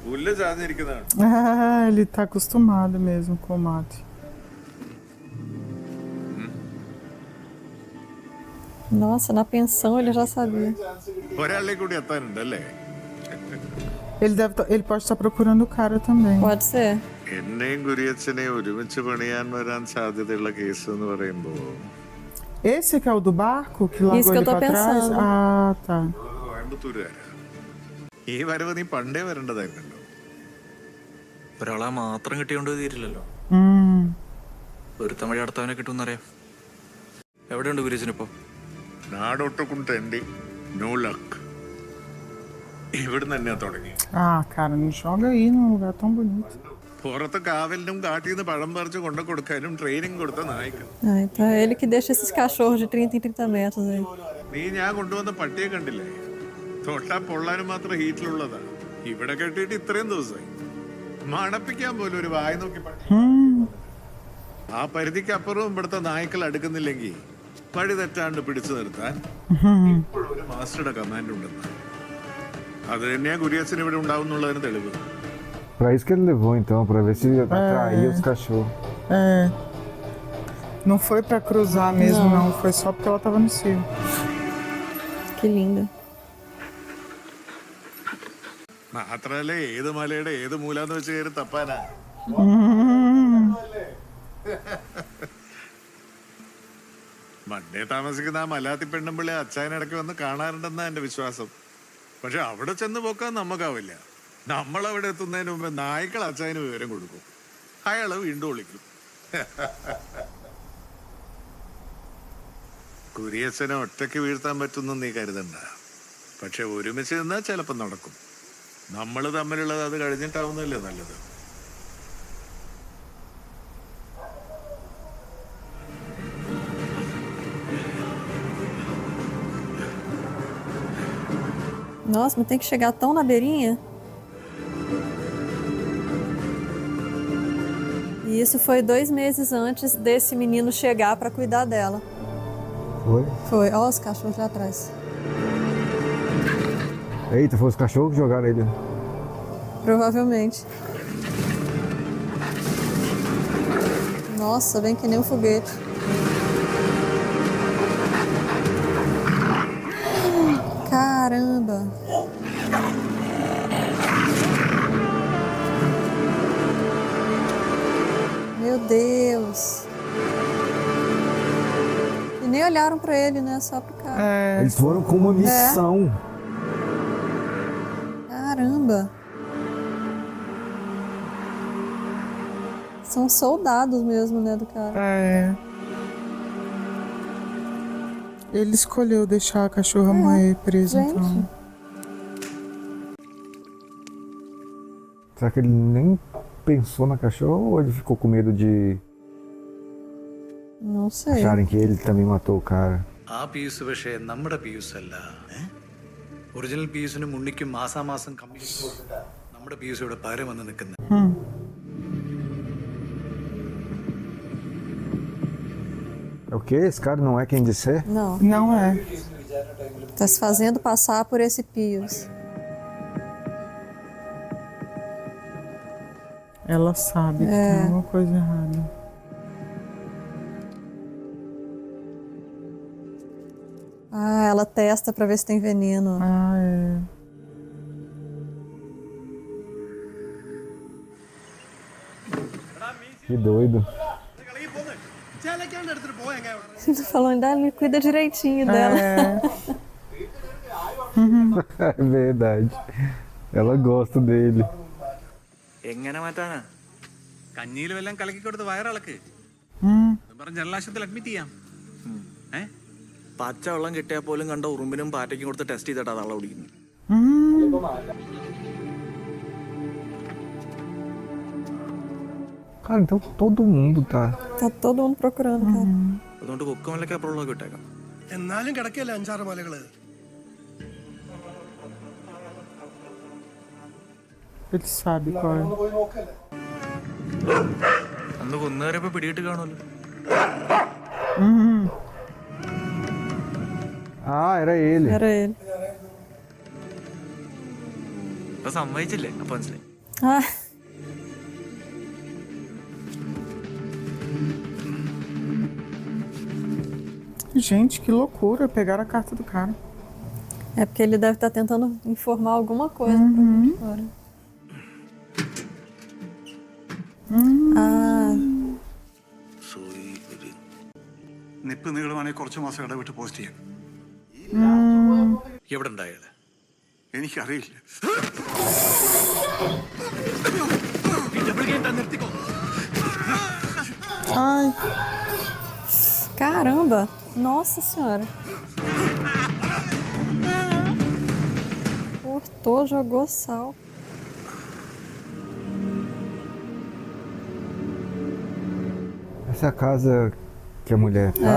പുല്ല് ചാഞ്ഞിരിക്കുന്നതാണ്. Ah, ele tá acostumado mesmo com o mato. Nossa, na pensão ele já sabia. ഒരാളിലേക്ക് കൂടി എത്താനുണ്ടല്ലേ? Ele pode estar procurando o cara também. Pode ser. എന്നെയും കുരിയച്ഛനെയും ഒരുമിച്ച് പണിയാൻ വരാൻ സാധ്യതയുള്ള കേസ് എന്ന് പറയുമ്പോ Esse que é o do barco que Isso largou que eu ele tô pra trás? pensando. Ah, tá. കോയമ്പത്തൂരുകാരാ. ഈ വരവ് നീ പണ്ടേ വരേണ്ടതായിരുന്നല്ലോ. ഒരാളെ മാത്രം കിട്ടിയോണ്ട് തീരില്ലല്ലോ. ഒരു തമിഴ് അടുത്തവനെ കിട്ടുമെന്നറിയാം. എവിടെയുണ്ട് ഗുരുജനിപ്പോ? നാടൊട്ടുക്കും തെണ്ടി നോ ലക്ക്. ഇവിടുന്ന് തന്നെയാ തുടങ്ങി. Ah, cara, não joga aí num lugar tão bonito. പുറത്ത് കാവലിനും കാട്ടിൽ നിന്ന് പഴം പറിച്ച് കൊണ്ടു കൊടുക്കാനും ട്രെയിനിങ് കൊടുത്ത നായ്ക്കൾ. Ah, então é ele que deixa esses cachorros de 30 em 30 metros aí. നീ ഞാൻ കൊണ്ടുവന്ന പട്ടിയെ കണ്ടില്ലേ? തൊട്ടാ പൊള്ളാനും മാത്രം ഹീറ്റിലുള്ളതാ. ഇവിടെ കെട്ടിയിട്ട് ഇത്രയും ദിവസമായി. മണപ്പിക്കാൻ പോലും ഒരു വായി നോക്കി പട്ടി. ആ പരിധിക്കപ്പുറവും ഇവിടുത്തെ നായ്ക്കൾ അടുക്കുന്നില്ലെങ്കിൽ വഴി തെറ്റാണ്ട് പിടിച്ചു നിർത്താൻ ഇപ്പോഴും ഒരു മാസ്റ്ററുടെ കമാൻഡ് ഉണ്ടെന്ന്. അത് തന്നെയാ കുരിയച്ഛൻ ഇവിടെ ഉണ്ടാവുന്നുള്ളതിന് തെളിവ്. Pra isso que ele levou, então, pra ver se atraía os cachorros. É. Não foi pra cruzar mesmo, não. Foi só porque ela tava no cio. Que linda. മാത്രല്ലേ ഏത് മലയുടെ ഏത് മൂലാന്ന് വെച്ച് കയറി തപ്പാനാ. മണ്ണേ താമസിക്കുന്ന ആ മലാത്തി പെണ്ണുമ്പിള്ളി അച്ചായനിടയ്ക്ക് വന്ന് കാണാറുണ്ടെന്നാ എന്റെ വിശ്വാസം. പക്ഷെ അവിടെ ചെന്ന് പോക്കാൻ നമുക്കാവില്ല. നമ്മളവിടെ എത്തുന്നതിന് മുമ്പ് നായ്ക്കൾ അച്ചായന് വിവരം കൊടുക്കും. അയാള് വീണ്ടും വിളിക്കും. കുരിയച്ഛനെ ഒറ്റയ്ക്ക് വീഴ്ത്താൻ പറ്റുന്ന നീ കരുതണ്ട. പക്ഷെ ഒരുമിച്ച് നിന്നാൽ ചിലപ്പോൾ നടക്കും. നമ്മൾ തമ്മിലുള്ളത് അത് കഴിഞ്ഞിട്ടാവുന്നല്ലേ നല്ലത്. Nossa, mas tem que chegar tão na beirinha. E isso foi 2 meses antes desse menino chegar para cuidar dela. Foi? Foi. Olha os cachorros lá atrás. Eita, foi os cachorros que jogaram ele. Provavelmente. Nossa, vem que nem um foguete. Caramba! Meu Deus! E nem olharam pra ele, né? Só pro cara. Eles foram com uma missão. Caramba! São soldados mesmo, né, do cara. Ele escolheu deixar a cachorra-mãe presa, gente. então. Será que ele nem pensou na cachorra ou ele ficou com medo de Não sei. acharem que ele também matou o cara? ആ പീസ് പക്ഷേ നമ്മുടെ പീസ് അല്ല. ഒറിജിനൽ പീസിനും ഉണ്ണിക്കും മാസാമാസം കമ്മീഷൻ കൊടുത്തിട്ട് നമ്മുടെ പീസ് ഇവിടെ പകരം വന്ന് നിൽക്കുന്നത്. É o quê? Esse cara não é quem diz ser? Não. Não é. Tá se fazendo passar por esse Pius. Ela sabe que tem alguma coisa errada. Ah, ela testa pra ver se tem veneno. Ah, é. Que doido. Tô falando dela, ele cuida direitinho dela. É verdade. Ela gosta dele. എങ്ങനെ മാറ്റാനാ? കഞ്ഞിയിൽ വല്ലതും കലക്കി കൊടുത്ത് വയറിളക്ക് പറഞ്ഞ് ജനലാശുപത്രിയിൽ അഡ്മിറ്റ് ചെയ്യാം. പച്ച വെള്ളം കിട്ടിയാൽ പോലും കണ്ട ഉറുമ്പിനും പാറ്റയ്ക്കും കൊടുത്ത് ടെസ്റ്റ് ചെയ്തിട്ടാ തള്ള കുടിക്കുന്നത്. Cara, então todo mundo tá. Tá todo mundo procurando, cara. അതുകൊണ്ട് കുക്കമല്ലൊക്കെ അപ്പുറമുള്ള കിട്ടേക്കാം. എന്നാലും കിടക്കല്ലേ 5-6 മലകള്. Ele sabe qual é. അന്ന് കൊന്നുകയറിയപ്പോ പിടിയിട്ട് കാണുമല്ലോ. Ah, era ele. Era ele. അപ്പൊ സമ്മതിച്ചില്ലേ? അപ്പൊ മനസ്സിലായി. Ah. Gente, que loucura. Pegaram a carta do cara. É porque ele deve estar tentando informar alguma coisa pra fora. Ah. നിപ്പ് നീളുവാണെങ്കിൽ കുറച്ച് മാസം ഇടവിട്ട് പോസ്റ്റ് ചെയ്യാം. എവിടെ ഉണ്ടായാലും എനിക്കറിയില്ല. Ai. Caramba! Nossa senhora! Cortou, jogou sal. Essa é a casa que a mulher tá.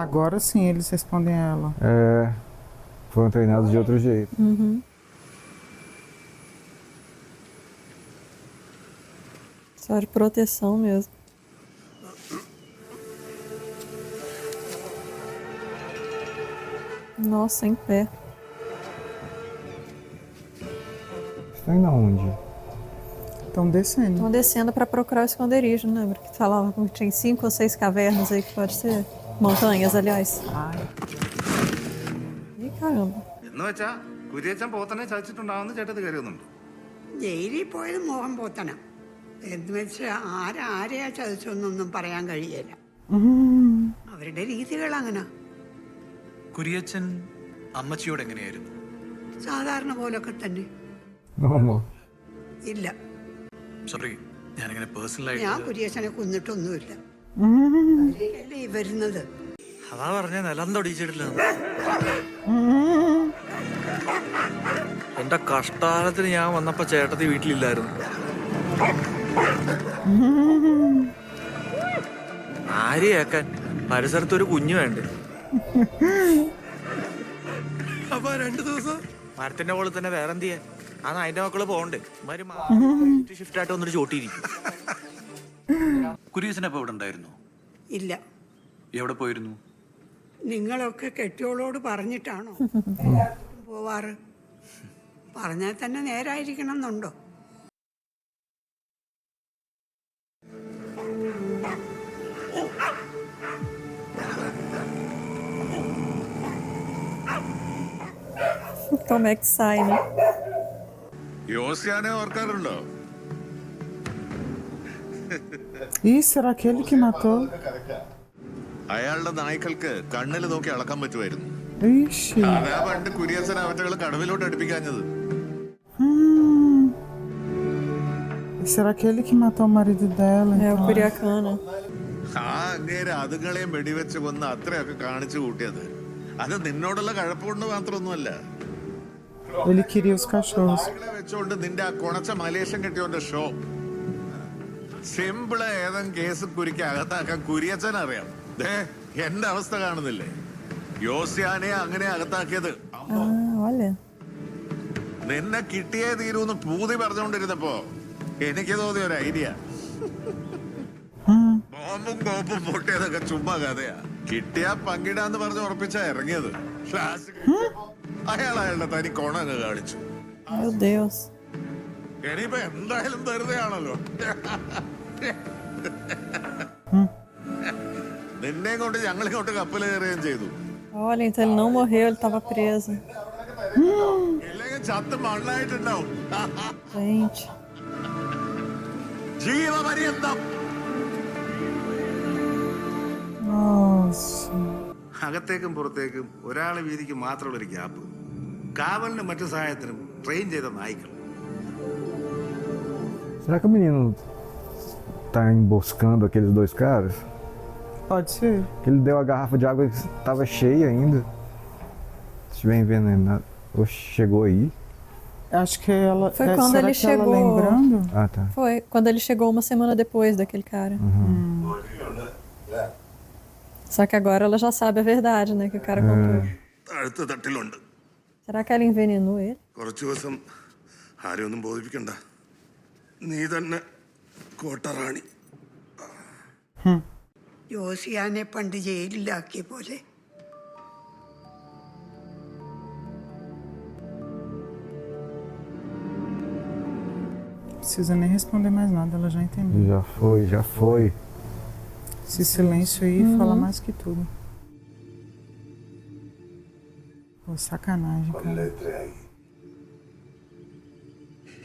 Agora sim eles respondem a ela. É. Foram treinados de outro jeito. Só de proteção mesmo. Nossa, em pé. Estão indo aonde? Estão Estão descendo. Estão descendo para procurar o esconderijo, não lembra? Que falava que tinha 5 ou 6 cavernas aí que pode ser. Montanhas, aliás. Ih, caramba. എന്ന് വെച്ചാ കുര്യച്ചൻ പോത്തനെ ചതിച്ചിട്ടുണ്ടാവുന്ന ചേട്ടത് കയറിയൊന്നുണ്ട്. ജയിലിൽ പോയത് മോഹൻ പോത്തന എന്ന് വെച്ചാൽ ആരെയാ ചതിച്ചൊന്നൊന്നും പറയാൻ കഴിയില്ല. അവരുടെ രീതികൾ അങ്ങനെ കുര്യച്ചൻ അമ്മച്ചിയോട് എങ്ങനെയായിരുന്നു? സാധാരണ പോലൊക്കെ തന്നെ. Normal. ഇല്ല, സോറി, ഞാനിങ്ങനെ ഞാൻ പേഴ്സണലായിട്ട് കുര്യച്ചനെ കൊന്നിട്ടൊന്നുമില്ല. അവരെയല്ലേ ഈ വരുന്നത്. അതാ പറഞ്ഞ നിലം തൊടിച്ചിട്ടില്ല. എന്റെ കഷ്ടാലത്തിന് ഞാൻ വന്നപ്പോ ചേട്ടത്തി വീട്ടിലില്ലായിരുന്നു. ആരെയാക്കാൻ പരിസരത്തൊരു കുഞ്ഞു വേണ്ടേ? അപ്പൊ 2 ദിവസം മരത്തിന്റെ മുകളിൽ തന്നെ വേറെന്തിയാ? അന്ന് അതിന്റെ മക്കള് പോകണ്ടേ? ഷിഫ്റ്റ് ആയിട്ട് വന്നിട്ട് ചോട്ടിയിരിക്കും. കുര്യച്ചനപ്പോ ഇവിടെ ഉണ്ടായിരുന്നു? ഇല്ല. എവിടെ പോയിരുന്നു? നിങ്ങളൊക്കെ കെട്ടിയോളോട് പറഞ്ഞിട്ടാണോ പോവാറ്? പറഞ്ഞാൽ തന്നെ നേരായിരിക്കണം എന്നുണ്ടോ? Como é que sai, né? യോസ്യാനെ ഓർക്കാറുണ്ടോ? Ih, será aquele que matou? അയാളുടെ നായ്ക്കൾക്ക് കണ്ണിൽ നോക്കി അളക്കാൻ പറ്റുമായിരുന്നു. Ixi. അതാ പണ്ട് കുര്യച്ചൻ അവറ്റകൾ കടവിലോട്ട് അടുപ്പിക്കാഞ്ഞത്. Será aquele que matou o marido dela? É o então? Curiacana. ആ അങ്ങേര് അതുങ്ങളെയും വെടിവെച്ച് കൊന്ന് അത്രയൊക്കെ കാണിച്ചു കൂട്ടിയത് അത് നിന്നോടുള്ള കഴപ്പുകൊണ്ട് മാത്രമൊന്നുമല്ല. Ele queria os cachorros. വെച്ചോണ്ട് നിന്റെ ആ കുണച്ച മലേഷ്യൻ കെട്ടിയോന്റെ ഷോ സിമ്പിള് ഏതെങ്കിലും കേസ് കുരിക്ക് അകത്താക്കാൻ കുര്യച്ചൻ അറിയാം. എന്റെ അവസ്ഥ കാണുന്നില്ലേ? യോസ്യാനെ അങ്ങനെ അകത്താക്കിയത് Olha. നിന്നെ കിട്ടിയേ തീരൂന്ന് പൂതി പറഞ്ഞുകൊണ്ടിരുന്നപ്പോ എനിക്ക് തോന്നിയ ഒരു ഐഡിയ. ബോംബും കോപ്പും പൊട്ടിയതൊക്കെ ചുമ്മാ കഥയാ. കിട്ടിയാ പങ്കിടാന്ന് പറഞ്ഞ് ഉറപ്പിച്ചാ ഇറങ്ങിയത്. അയാൾ അയാളുടെ തനി കൊണങ്ങ് കാണിച്ചു. Meu Deus. ഇനിയിപ്പോ എന്തായാലും വെറുതെ ആണല്ലോ. നിന്നെ കൊണ്ട് ഞങ്ങൾ ഇങ്ങോട്ട് കപ്പൽ കയറുകയും ചെയ്തു. Olha, então ele não morreu, ele estava preso. ഇല്ലെങ്കിൽ ചത്ത് മണ്ണായിട്ടുണ്ടാവും. Gente. ജീവപര്യന്തം. Nossa. അകത്തേക്കും പുറത്തേക്കും ഒരാളെ വീതിക്ക് മാത്രമുള്ള ഒരു ഗ്യാപ്പ്. കാവലിനും മറ്റു സഹായത്തിനും ട്രെയിൻ ചെയ്ത നായ്ക്കൾ. Será que o menino tá emboscando aqueles 2 caras? Pode ser. Que ele deu a garrafa de água que estava cheia ainda. Se tiver envenenado. Oxe, chegou aí. Acho que ela. Foi quando será ele que chegou. Ela lembrando? Ah, tá. Foi quando ele chegou uma semana depois daquele cara. Só que agora ela já sabe a verdade, né? Que o cara contou. അടുത്ത തട്ടിലുണ്ട്. Será que ela envenenou ele? കുറച്ചു ദിവസം ആരെയും ഒന്നും ബോധിപ്പിക്കണ്ട. നീ തന്നെ കോട്ടറാണി. യോസിയാനെ പണ്ട് ജയിലിലാക്കിയ പോലെ. Precisa nem responder mais nada, ela já entendeu. Já foi, já foi. Esse silêncio aí fala mais que tudo. Pô, sacanagem, cara.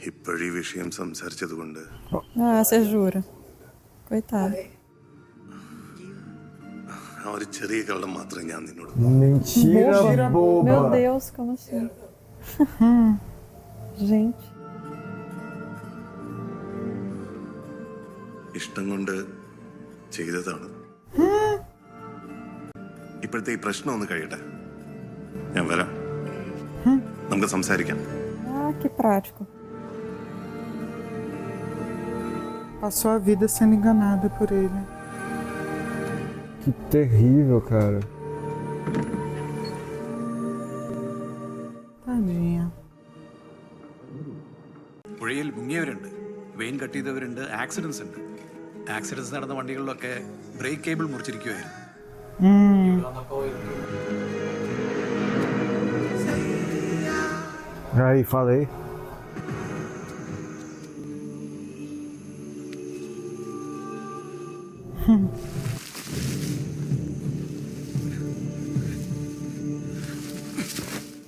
ഇപ്പോഴീ വിഷയം സംസാരിച്ചത് കൊണ്ട് Ah, você jura? Coitado. ആ ഒരു ചെറിയ കള്ളം മാത്രമേ ഞാൻ നിന്നോട്. Mentira boba. Meu Deus, como assim? Gente. ഇഷ്ടം കൊണ്ട് ചെയ്തതാണ്. ഇപ്പോഴത്തെ ഈ പ്രശ്നം ഒന്ന് കഴിയട്ടെ, ഞാൻ വരാം, നമുക്ക് സംസാരിക്കാം. Ah, que prático. Passou a vida sendo enganada por ele. Que terrível, cara. Tadinha. പുഴയിൽ മുങ്ങിയവരുണ്ട്, വെയിൻ കട്ട് ചെയ്തവരുണ്ട്, ആക്സിഡൻസ് ഉണ്ട്. ആക്സിഡൻസ് നടന്ന വണ്ടികളിലൊക്കെ ബ്രേക്ക് കേബിൾ മുറിച്ചിരിക്കുമായിരുന്നു. Aí, falei.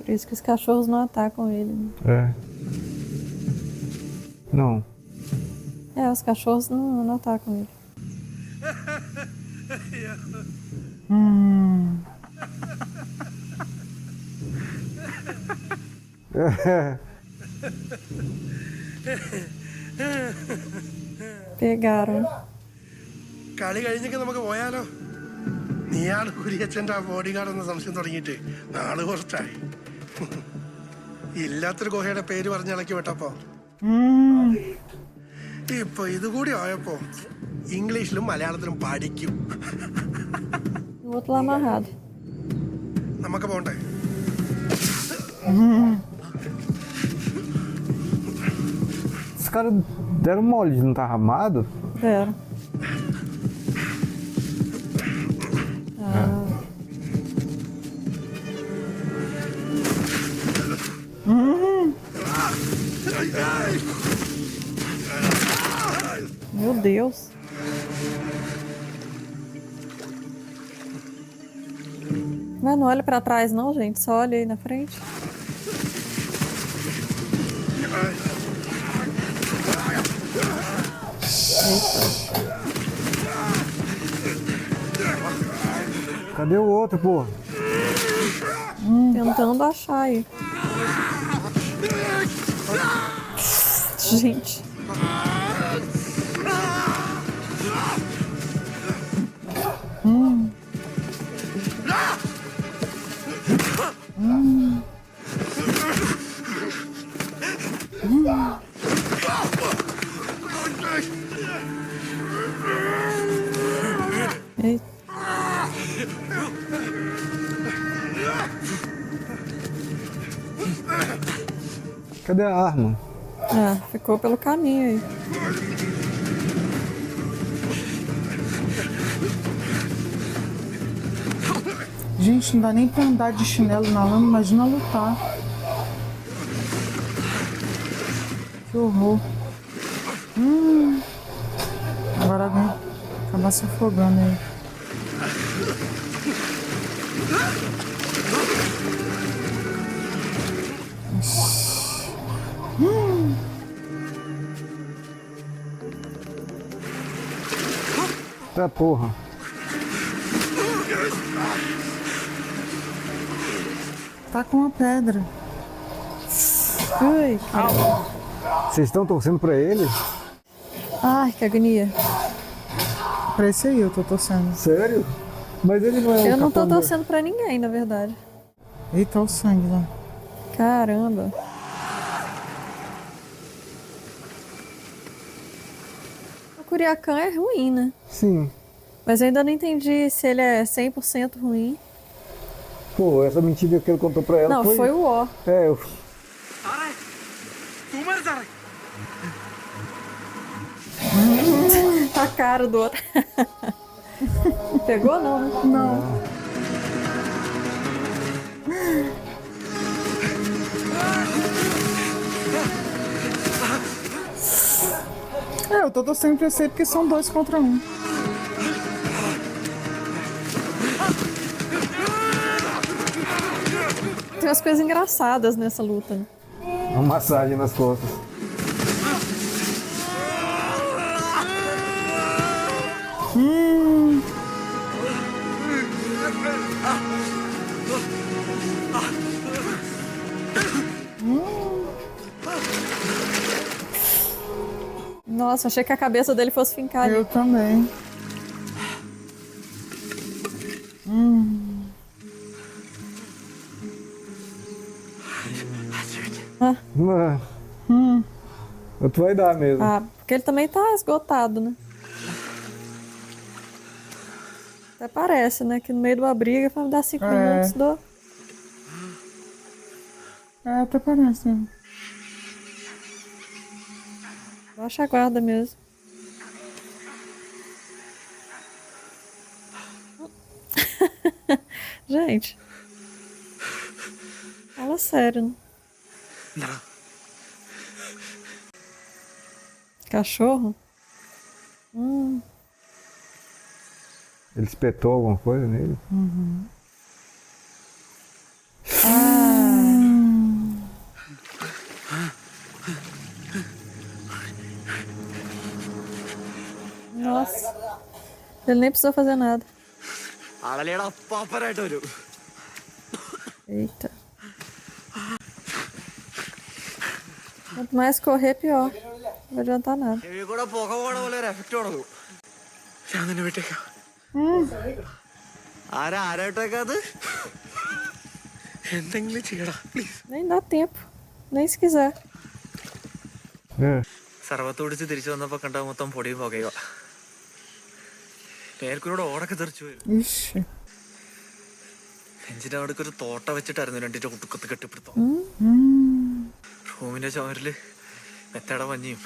Por isso que os cachorros não atacam ele. Né? É. Não. É, os cachorros não atacam ele. Pegaram. കളി കഴിഞ്ഞൊക്കെ നമുക്ക് പോയാലോ? നീയാണ് കുരിയച്ഛൻ്റെ ആ ബോഡി ഗാർഡ് എന്ന സംശയം തുടങ്ങിയിട്ട് നാള് കുറച്ചായി. ഇല്ലാത്തൊരു ഗുഹയുടെ പേര് പറഞ്ഞിളക്കി വിട്ടപ്പോ ഇപ്പൊ ഇതുകൂടി ആയപ്പോ ഇംഗ്ലീഷിലും മലയാളത്തിലും പഠിക്കും. O outro lá amarrado. നമുക്ക് പോണ്ടേ? Os caras deram mole de não estar armado? Deram. Meu Deus. Mas não olha pra trás não, gente. Só olha aí na frente. Cadê o outro, pô? Tentando achar aí. Gente. Eita. Cadê a arma? Ah, ficou pelo caminho aí. Gente, não dá nem pra andar de chinelo na lama, imagina lutar. Que horror. Agora vem acabar se afogando aí. Tá porra. Tá com uma pedra. Ui. Vocês estão torcendo pra ele? Ai, que agonia. Pra esse aí eu tô torcendo. Sério? Mas ele não é um Eu não tô capanga. torcendo pra ninguém, na verdade. Eita, o sangue lá. Caramba. O Curiacã é ruim, né? Sim. Mas eu ainda não entendi se ele é 100% ruim. Pô, essa mentira que ele contou pra ela Não, foi o ó. É, eu... A cara do outro. Pegou não, né? Não. É, eu tô torcendo pra esse aí porque são 2 contra 1. Tem umas coisas engraçadas nessa luta, né? Uma massagem nas costas. Nossa, achei que a cabeça dele fosse fincar ali. Eu também. Tu vai dar mesmo. Ah, porque ele também tá esgotado, né? Até parece, né? Que no meio de uma briga, pra me dar 5 minutos, dou. É, até parece. Né? Baixa a guarda mesmo. Gente. Fala sério, né? Não. Cachorro? Ele espetou alguma coisa nele? Ah. Ele nem precisou fazer nada. ആളല്ലേടാ അപ്പാപ്പരായിട്ട് വരൂ. Eita. Quanto mais correr, pior. Não vai adiantar nada. ചെവി കൂടെ പുക പോണ പോലെ ഒരു എഫക്റ്റ് തുടങ്ങും. ഞാൻ നിന്നെ വിട്ടേക്കാം. ആരായിട്ടേക്കാത്? എന്തെങ്കിലും ചെയ്യടാ please. Nem dá tempo. Nem se quiser. സർവത്ത് പിടിച്ച് തിരിച്ചു വന്നപ്പോ കണ്ട മൊത്തം പൊടിയും പുകയോ. പേർക്കൂടെ ഓടൊക്കെ തെറിച്ചു വരും. Ixi. എഞ്ചിന്റെ അവിടേക്ക് ഒരു തോട്ട വെച്ചിട്ടായിരുന്നു രണ്ടിന്റെ കുത്തുക്കത്ത് കെട്ടിപ്പിടുത്തം. റൂമിന്റെ ചുമരില് മെത്തയുടെ മഞ്ഞയും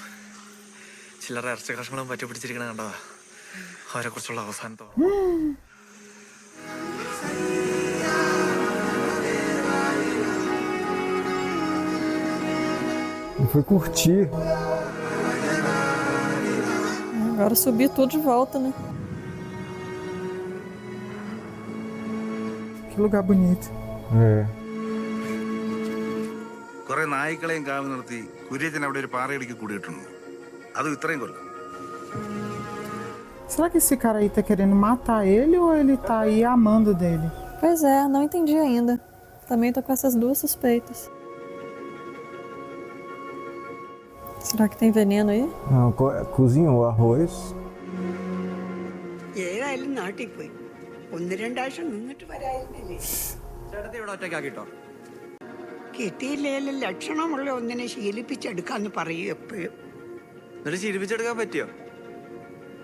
ചില്ലറ ഇറച്ചി കഷ്ണങ്ങളും പറ്റി പിടിച്ചിരിക്കണ കണ്ടതാ അവരെ കുറിച്ചുള്ള അവസാനത്തോ. Foi curtir. Agora subir tudo de volta, né? Que lugar bonito. കുറെ നായ്ക്കളെയും കാവൽ നിർത്തി കുര്യച്ചൻ അവിടെ ഒരു പാറയിടിക്ക് കൂടിയിട്ടുണ്ട്. അതും ഇത്രയും കൊല്ലം. Será que esse cara aí tá querendo matar ele ou ele tá aí amando dele? Pois é, não entendi ainda. Também tô com essas duas suspeitas. Será que tem veneno aí? Não, cozinhou arroz. ഏതായാലും നാട്ടിൽ പോയി 1-2 ആഴ്ച നിന്നിട്ട് വരായിരുന്നില്ലേ? ചേട്ടത്തി ഇവിടെ ഒറ്റയ്ക്കാക്കിട്ടോ? കിട്ടിയില്ലേലും ലക്ഷണമുള്ള ഒന്നിനെ ശീലിപ്പിച്ചെടുക്കാന്ന് പറയൂ എപ്പോഴും. എന്നിട്ട് ശീലിപ്പിച്ചെടുക്കാൻ പറ്റിയോ?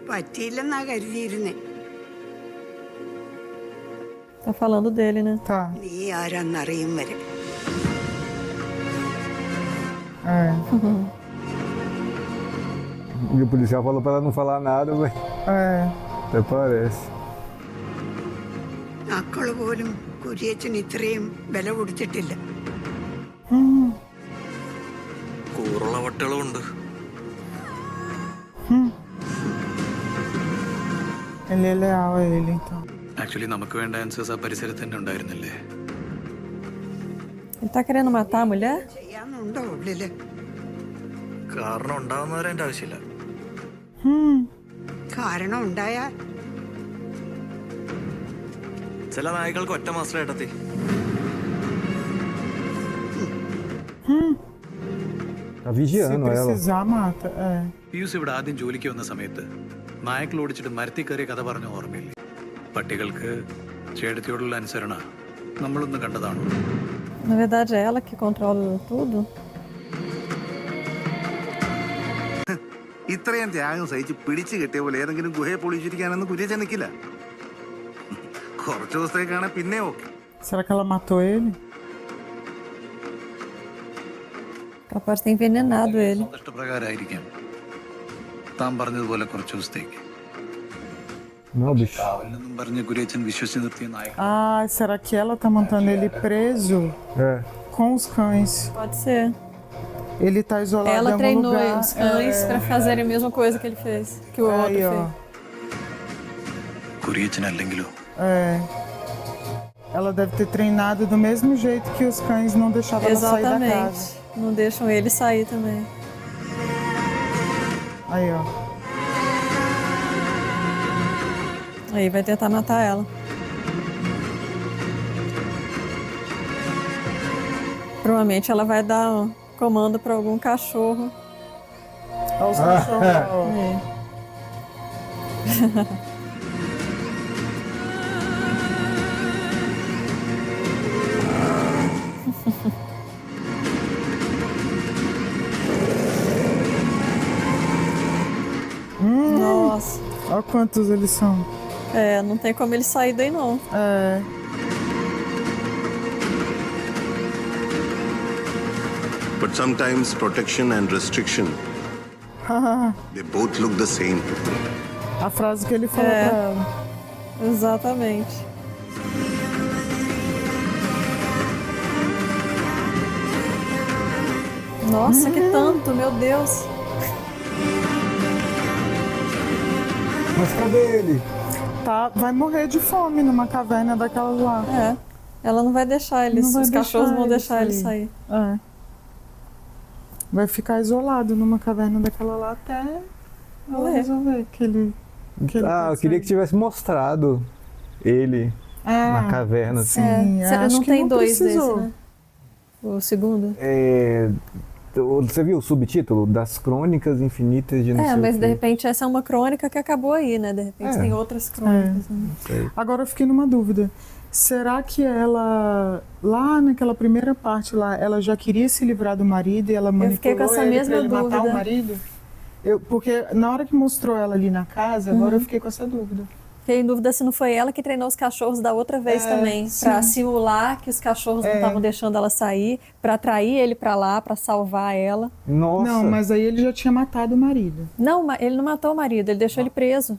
പറ്റിയില്ലെന്നാ കരുതിയിരുന്നേ. Tá falando dele, né? Tá. നീ ആരാന്നറിയും വരെ. E o policial falou pra ela não falar nada, velho. Até parece. മക്കള് പോലും കുരിയച്ചന് ഇത്രയും വില കൊടുത്തിട്ടില്ല. കൂറുള്ള വട്ടകളും ഉണ്ട്. Ele é leal a ele, então. Actually നമുക്ക് വേണ്ട ആൻസേഴ്സ് ആ പരിസരത്ത് തന്നെ ഉണ്ടായിരുന്നില്ലേ? Ele tá querendo matar a mulher? ചെയ്യാന്നുണ്ടോ ഉള്ളില്? കാരണം ഉണ്ടാവുന്നവരെ എന്റെ ആവശ്യമില്ല. കാരണം ഉണ്ടായാ ചില നായ്ക്കൾക്ക് ഒറ്റ മാസ്റ്റർ ഏട്ടത്തി. Tá vigiando Se ela. precisar, mata. Pius ഇവിടെ ആദ്യം ജോലിക്ക് വന്ന സമയത്ത് നായ്ക്കൾ ഓടിച്ചിട്ട് മരത്തിൽ കയറിയ കഥ പറഞ്ഞ ഓർമ്മയില്ലേ? പട്ടികൾക്ക് ചേട്ടത്തിയോടുള്ള അനുസരണ നമ്മളൊന്നും കണ്ടതാണോ? Na verdade é ela que controla tudo. ഇത്രയും ത്യാഗം സഹിച്ച് പിടിച്ചു കെട്ടിയ പോലെ ഏതെങ്കിലും ഗുഹയെ പൊളിച്ചിരിക്കാനൊന്നും കുര്യച്ചൻ നിൽക്കില്ല. കുറച്ചു ദിവസത്തേക്കാണ് പിന്നെ okay. Será que ela matou ele? Capaz de ter envenenado ele. ഇഷ്ടപ്രകാരമായിരിക്കാം. താൻ പറഞ്ഞതുപോലെ കുറച്ച് ദിവസത്തേക്ക്. Não, bicho. കാവലിനെന്നും പറഞ്ഞ് കുര്യച്ചൻ വിശ്വസിച്ച് നിർത്തിയ നായ. Ah, será que ela tá mantendo ele preso? Com os cães. Pode ser. Ele tá isolado Ela em algum treinou lugar. os cães pra fazerem a mesma coisa que ele fez, que o outro fez. Kuriachan അല്ലെങ്കിലോ? Ela deve ter treinado do mesmo jeito que os cães não deixavam ela sair da casa. Exatamente. Não deixam ele sair também. Aí, ó. Aí vai tentar matar ela. Provavelmente ela vai dar um comando pra algum cachorro. Olha os cachorros. Nossa. Olha quantos eles são. É, não tem como ele sair daí não. But sometimes protection and restriction, they both look the same. A frase que ele falou pra ela. Exatamente. Nossa, que tanto, meu Deus. Mas cadê ele? Tá, vai morrer de fome numa caverna daquelas lá. Ela não vai deixar eles, Não vai os cachorros deixar vão ele deixar ele sair. Vai ficar isolado numa caverna daquela lá até ela resolver que ele Eu queria que tivesse mostrado ele na caverna, assim. Não tem dois desse, né? O segundo. Você viu o subtítulo? Das Crônicas Infinitas de não sei Mas o de quê. repente essa é uma crônica que acabou aí, né? De repente tem outras crônicas. Né? Agora eu fiquei numa dúvida. Será que ela, lá naquela primeira parte lá, ela já queria se livrar do marido e ela manipulou fiquei com essa ele mesma pra ele matar dúvida. o marido? Porque na hora que mostrou ela ali na casa, agora eu fiquei com essa dúvida. Fiquei em dúvida se não foi ela que treinou os cachorros da outra vez também, para simular que os cachorros não estavam deixando ela sair, para atrair ele para lá, para salvar ela. Nossa. Não, mas aí ele já tinha matado o marido. Não, ele não matou o marido, ele deixou ele preso.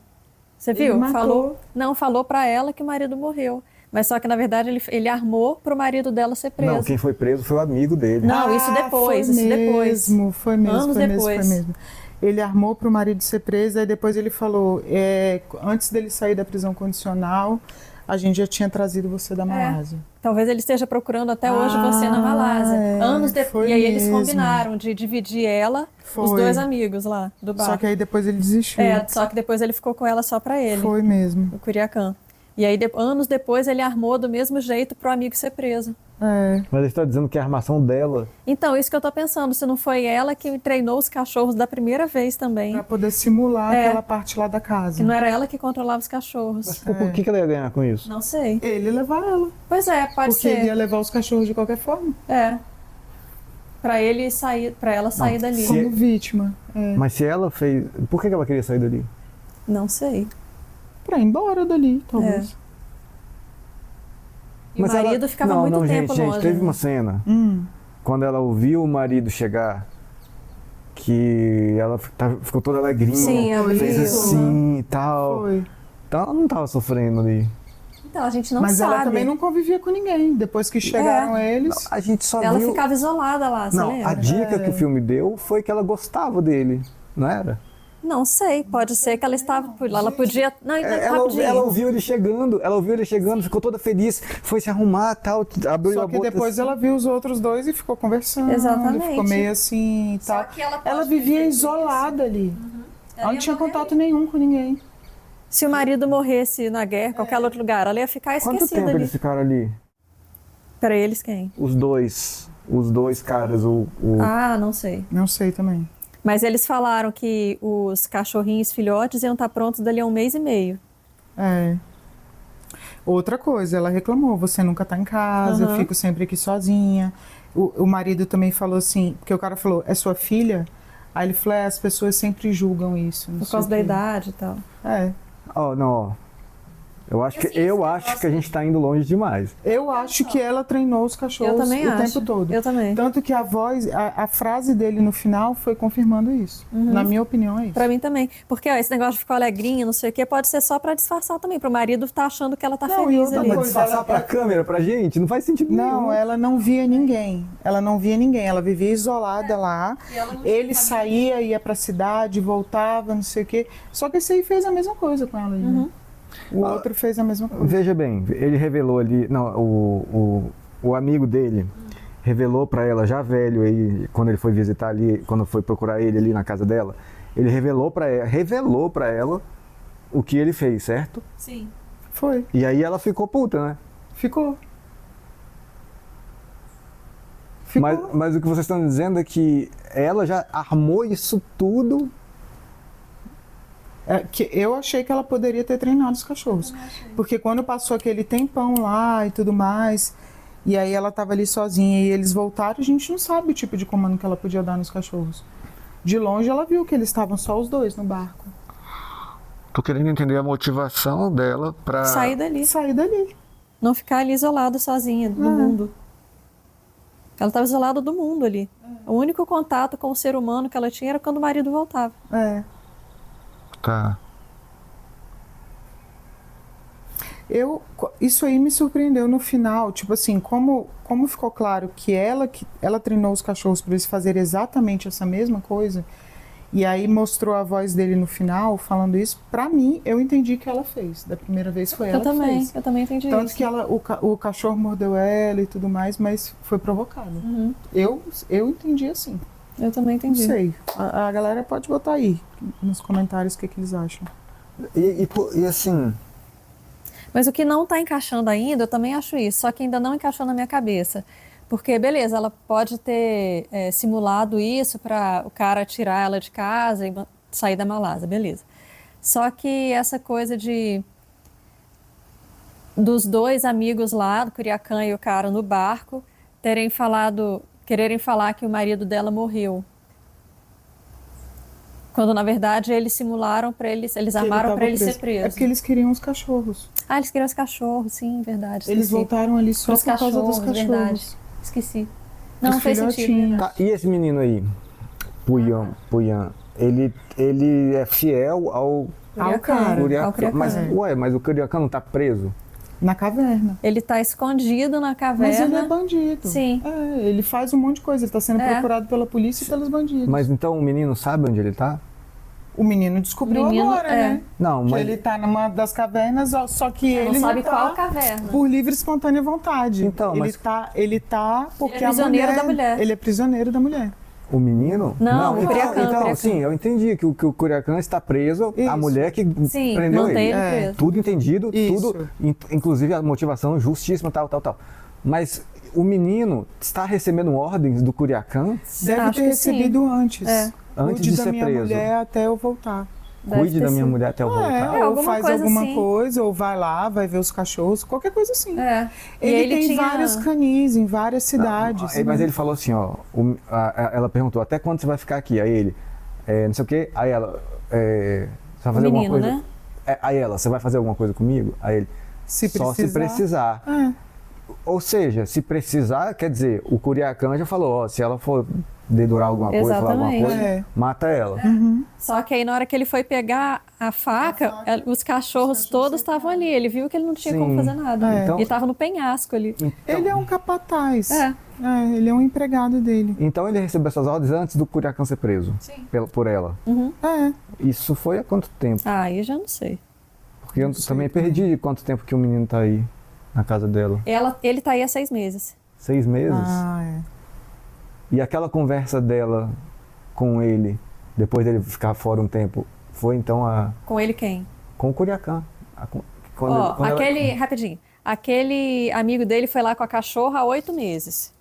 Você viu? Ele matou. Falou para ela que o marido morreu. Mas só que, na verdade, ele armou para o marido dela ser preso. Não, quem foi preso foi o amigo dele. Não, isso depois, Foi mesmo. Anos depois. Ele armou para o marido ser preso, aí depois ele falou, antes dele sair da prisão condicional, a gente já tinha trazido você da Malásia. Talvez ele esteja procurando até hoje você na Malásia. Anos depois. E aí eles combinaram de dividir ela, os dois amigos lá do bar. Só que aí depois ele desistiu. Só que depois ele ficou com ela só para ele. Foi mesmo. O Curiacã. E aí, anos depois, ele armou do mesmo jeito pro amigo ser preso. Mas ele está dizendo que é a armação dela. Então, isso que eu tô pensando, se não foi ela que treinou os cachorros da primeira vez também. Pra poder simular aquela parte lá da casa. Que não era ela que controlava os cachorros. Mas por que ela ia ganhar com isso? Não sei. Ele levar ela. Pois é, pode Porque ser. ele ia levar os cachorros de qualquer forma. Pra ela sair dali. Como vítima. Mas se ela fez... Por que ela queria sair dali? Não sei. Pra ir embora dali, talvez. E o marido ficava muito tempo longe. Gente, teve uma cena, quando ela ouviu o marido chegar, que ela ficou toda alegrinha, Sim, fez assim e tal. Foi. Então ela não estava sofrendo ali. Então, a gente não Mas sabe. ela também não convivia com ninguém. Depois que chegaram eles... Não, a gente só ela viu... ficava isolada lá, você lembra? A dica que o filme deu foi que ela gostava dele, não era? Não sei, pode ser que ela estava... Ela podia... Não, ela ouviu ele chegando, ficou toda feliz, foi se arrumar e tal, abriu a boca. Só que depois ela viu os outros dois e ficou conversando. Exatamente. Ficou meio assim e tal. Ela vivia isolada ali. Ela não tinha contato nenhum com ninguém. Se o marido morresse na guerra, qualquer outro lugar, ela ia ficar esquecida. Quanto tempo ali. eles ficaram ali? Para eles quem? Os dois caras, Não sei. Não sei também. Mas eles falaram que os cachorrinhos filhotes iam estar prontos dali a 1 mês e meio. Outra coisa, ela reclamou, você nunca tá em casa, eu fico sempre aqui sozinha. O marido também falou assim, porque o cara falou, é sua filha? Aí ele falou, as pessoas sempre julgam isso. Por causa da idade e tal. Não. Eu acho que a gente está indo longe demais. Eu acho que ela treinou os cachorros o tempo todo. Eu também. Tanto que a frase dele no final foi confirmando isso. Na minha opinião, é isso. Pra mim também. Porque esse negócio de ficar alegrinha, não sei o quê, pode ser só pra disfarçar também. Pro marido tá achando que ela tá feliz ali. Mas disfarçar pra câmera, pra gente, não faz sentido nenhum. Não, ela não via ninguém. Ela vivia isolada lá. Ele saía, ia pra cidade, voltava, não sei o quê. Só que esse aí fez a mesma coisa com ela. Né? O outro fez a mesma coisa. Veja bem, ele revelou ali, o amigo dele revelou pra ela, já velho aí, quando ele foi visitar ali, quando foi procurar ele ali na casa dela, ele revelou pra ela o que ele fez, certo? Sim. Foi. E aí ela ficou puta, né? Ficou. Mas o que vocês estão dizendo é que ela já armou isso tudo. Que eu achei que ela poderia ter treinado os cachorros. Porque quando passou aquele tempão lá e tudo mais, e aí ela estava ali sozinha e eles voltaram, a gente não sabe o tipo de comando que ela podia dar nos cachorros. De longe ela viu que eles estavam só os dois no barco. Tô querendo entender a motivação dela pra... Sair dali. Não ficar ali isolada sozinha do mundo. Ela estava isolada do mundo ali. O único contato com o ser humano que ela tinha era quando o marido voltava. Tá. Isso aí me surpreendeu no final, tipo assim, como ficou claro que ela treinou os cachorros para eles fazerem exatamente essa mesma coisa, e aí mostrou a voz dele no final falando isso, pra mim, eu entendi que ela fez. Da primeira vez foi ela que fez. Eu também entendi Tanto isso. que o cachorro mordeu ela e tudo mais, mas foi provocado. Eu entendi assim. Eu também entendi. Não sei. A galera pode botar aí nos comentários o que eles acham. E assim, Mas o que não está encaixando ainda, eu também acho isso, só que ainda não encaixou na minha cabeça. Porque, beleza, ela pode ter simulado isso para o cara tirar ela de casa e sair da Malásia, beleza. Só que essa coisa dos dois amigos lá, do Curiacã e o cara no barco, quererem falar que o marido dela morreu. Quando, na verdade, eles simularam para eles armaram para ele ser preso. É porque eles queriam os cachorros. Ah, eles queriam os cachorros, sim, verdade. Eles voltaram ali só Pros por causa dos cachorros. Verdade. Esqueci. Não, Os não fez sentido. filhotinhos. tá, e esse menino aí, Puyan, ele é fiel ao cara. Curiacã. Mas o Curiacã não tá preso? Na caverna. Ele tá escondido na caverna. Mas ele é bandido. Sim. Ele faz um monte de coisa. Ele tá sendo procurado pela polícia e pelos bandidos. Mas então o menino sabe onde ele tá? O menino descobriu agora, né? Não, que mas... ele tá numa das cavernas, só que ele não sabe tá qual caverna. Por livre e espontânea vontade. Então, ele tá porque ele é prisioneiro da mulher. Ele é prisioneiro da mulher. O menino? Não, o Curiacã. Então, sim, eu entendi que o Curiacã está preso, a mulher que prendeu mantém ele. preso. Tudo entendido, tudo, inclusive a motivação justíssima, tal. Mas o menino está recebendo ordens do Curiacã? Deve ter recebido antes. Antes de ser preso. Cuide da minha mulher até eu voltar. Cuide da minha mulher até eu voltar. Ou faz alguma coisa, ou vai lá, vai ver os cachorros, qualquer coisa assim. Ele tem vários canis em várias cidades. Mas ele falou assim, ó, ela perguntou, até quando você vai ficar aqui? Aí ele, não sei o quê, aí ela, você vai fazer alguma coisa? Né? Aí ela, você vai fazer alguma coisa comigo? Aí ele, só se precisar. Ou seja, se precisar, quer dizer, o Curiacã já falou, ó, se ela for dedurar alguma coisa, falar alguma coisa, mata ela. Só que aí na hora que ele foi pegar a faca, os cachorros todos estavam ali. Ele viu que ele não tinha como fazer nada. Então, ele estava no penhasco ali. Ele é um capataz. Ele é um empregado dele. Então ele recebeu essas ordens antes do Curiacã ser preso? Sim. Por ela? Isso foi há quanto tempo? Aí eu já não sei. Porque eu também perdi quanto tempo que o menino tá aí na casa dela. Ele tá aí há 6 meses. 6 meses? E aquela conversa dela com ele, depois dele ficar fora um tempo, foi então a... Com ele quem? Com o Curiacã. Rapidinho. Aquele amigo dele foi lá com a cachorra há 8 meses.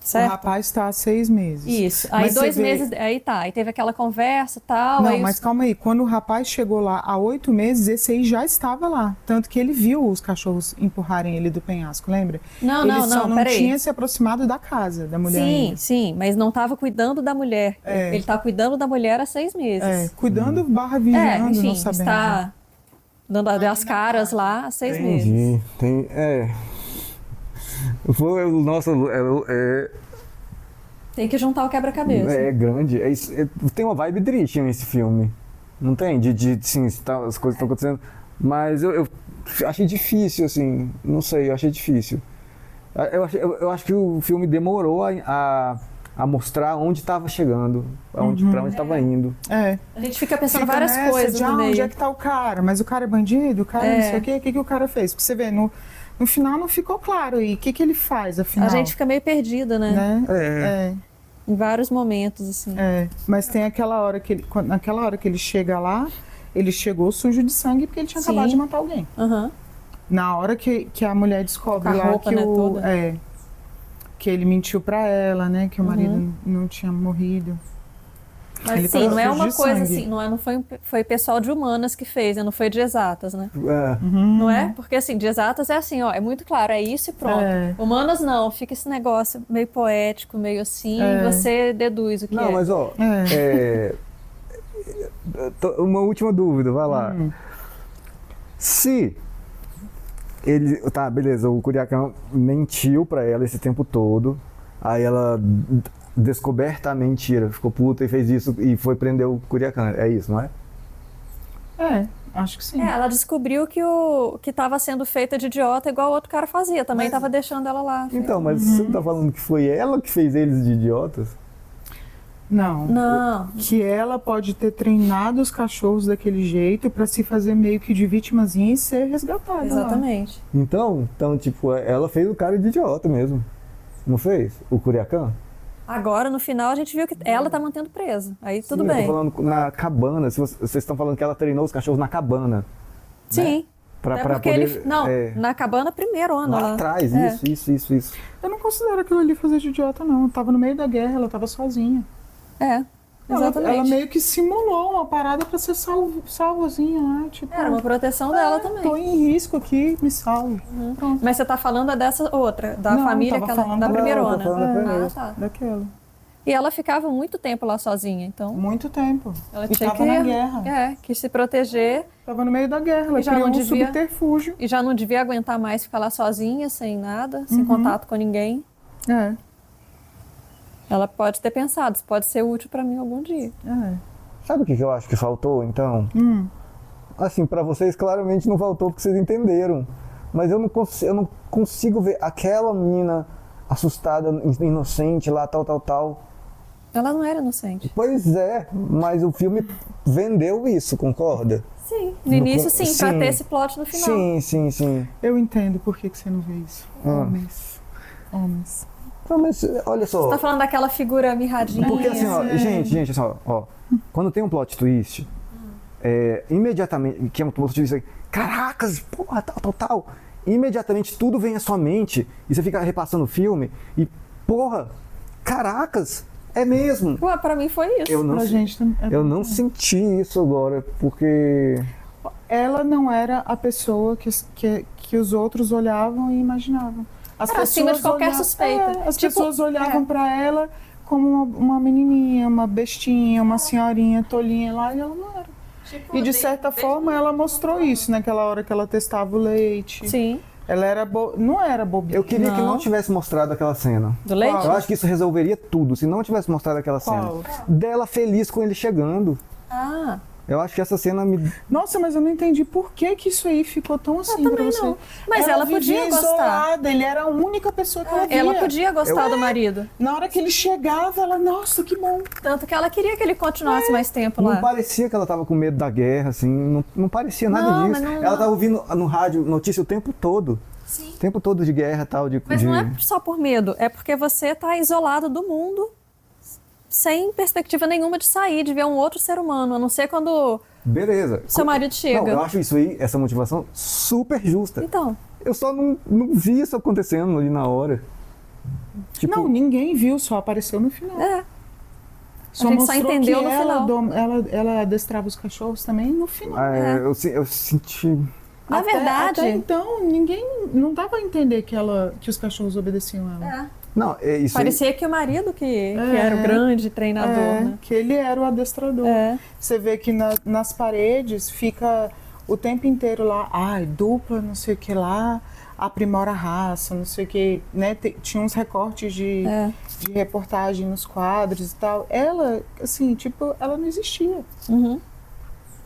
Certo? O rapaz está há 6 meses. Isso. Aí 2 meses, aí teve aquela conversa e tal. Não, mas calma aí. Quando o rapaz chegou lá há 8 meses, esse aí já estava lá. Tanto que ele viu os cachorros empurrarem ele do penhasco, lembra? Ele só não tinha se aproximado da casa da mulher. Sim, mas não estava cuidando da mulher. Ele está cuidando da mulher há 6 meses. Cuidando / vigiando, enfim, não sabendo. Está dando as caras lá há 6 meses. Entendi. Nossa, tem que juntar o quebra-cabeça. É grande. Tem uma vibe triste nesse filme. Não tem? Sim, as coisas estão acontecendo. Mas eu achei difícil, assim. Não sei, eu achei difícil. Eu acho que o filme demorou a mostrar onde estava chegando, pra onde estava indo. A gente fica pensando várias coisas no meio. Onde é que tá o cara? Mas o cara é bandido? O cara não sei o quê? O que o cara fez? Porque você vê, no final não ficou claro. E o que ele faz, afinal? A gente fica meio perdida, né? Em vários momentos, assim. Mas tem aquela hora que naquela hora que ele chega lá, ele chegou sujo de sangue porque ele tinha acabado de matar alguém. Na hora que a mulher descobre lá roupa, que toda. que ele mentiu pra ela, né? Que o marido não tinha morrido. Mas sim, não é uma coisa assim, não foi pessoal de humanas que fez, né? Não foi de exatas, né? Não é? Porque assim, de exatas é assim, ó, é muito claro, é isso e pronto. Humanas não, fica esse negócio meio poético, meio assim, e você deduz o que é. Não, mas ó, uma última dúvida, vai lá. Se ele, tá, beleza, o Curiacã mentiu pra ela esse tempo todo, aí ela descoberta a mentira, ficou puta e fez isso e foi prender o Curiacã, é isso, não é? Acho que sim. Ela descobriu que estava sendo feita de idiota igual o outro cara fazia, também estava deixando ela lá. Então, mas você não tá falando que foi ela que fez eles de idiotas? Não. Que ela pode ter treinado os cachorros daquele jeito pra se fazer meio que de vitimazinha e ser resgatada. Exatamente. Então, tipo, ela fez o cara de idiota mesmo. Não fez? O Curiacã? Agora, no final, a gente viu que ela tá mantendo presa. Aí tudo Sim, bem. Eu tô falando na cabana. Se vocês estão falando que ela treinou os cachorros na cabana. Sim. Né? Pra porque poder, ele... Não, na cabana primeiro ano. Lá atrás, isso. Eu não considero aquilo ali fazer de idiota, não. Eu tava no meio da guerra, ela tava sozinha. Exatamente. Ela meio que simulou uma parada pra ser salvozinha lá. Tipo, Era uma proteção dela também. Tô em risco aqui, me salve. Mas você tá falando dessa outra, da Não, família, tava da falando primeirona. tá. Daquela. E ela ficava muito tempo lá sozinha, então. Muito tempo. Ela E tinha tava na guerra. que se proteger. Tava no meio da guerra, ela criou um subterfúgio. E já não devia aguentar mais ficar lá sozinha, sem nada, sem contato com ninguém. Ela pode ter pensado, isso pode ser útil pra mim algum dia. Sabe o que eu acho que faltou, então? Assim, pra vocês claramente não faltou porque vocês entenderam. Mas eu não consigo ver aquela menina assustada, inocente lá, tal. Ela não era inocente. Pois é, mas o filme vendeu isso, concorda? Sim, no início sim, pra ter esse plot no final. Sim. Eu entendo por que você não vê isso. Homens. Não, mas olha só. Você tá falando daquela figura mirradinha. Porque assim, ó, gente, assim, ó, quando tem um plot twist, imediatamente, que é um plot twist, caracas, porra, tal, imediatamente tudo vem à sua mente e você fica repassando o filme e, porra, caracas, é mesmo. Ué, pra mim foi isso. Eu não senti isso agora, porque... Ela não era a pessoa que os outros olhavam e imaginavam. As era acima de qualquer suspeita. As pessoas olhavam pra ela como uma menininha, uma bestinha, uma senhorinha tolinha lá, e ela não era. E de certa forma ela mostrou isso naquela hora que ela testava o leite. Sim. Ela era não era bobinha. Eu queria que não tivesse mostrado aquela cena. Do leite? Eu acho que isso resolveria tudo, se não tivesse mostrado aquela cena. Dela feliz com ele chegando. Eu acho que essa cena me... Nossa, mas eu não entendi por que isso aí ficou tão assim pra você. Não. Mas ela podia gostar. Isolada, ele era a única pessoa que ela via. Ela podia gostar do marido. Na hora que ele chegava, ela, nossa, que bom. Tanto que ela queria que ele continuasse mais tempo lá. Não parecia que ela tava com medo da guerra, assim, não parecia nada disso. Ela tava ouvindo no rádio notícia o tempo todo. Sim. O tempo todo de guerra e tal. Mas não é só por medo, é porque você tá isolado do mundo, sem perspectiva nenhuma de sair, de ver um outro ser humano, a não ser quando seu marido chega. Não, eu acho isso aí, essa motivação, super justa. Então. Eu só não vi isso acontecendo ali na hora. Tipo, não, ninguém viu, só apareceu no final. A gente só entendeu no final. Ela adestrava os cachorros também no final. Eu senti... Na verdade... Até então, ninguém não dava a entender que os cachorros obedeciam ela. Não, isso parecia que o marido que era o grande treinador, né? Que ele era o adestrador. Você vê que nas paredes fica o tempo inteiro lá, dupla, não sei o que lá, aprimora a raça, não sei o que, né? Tinha uns recortes de reportagem nos quadros e tal. Ela, assim, tipo, ela não existia.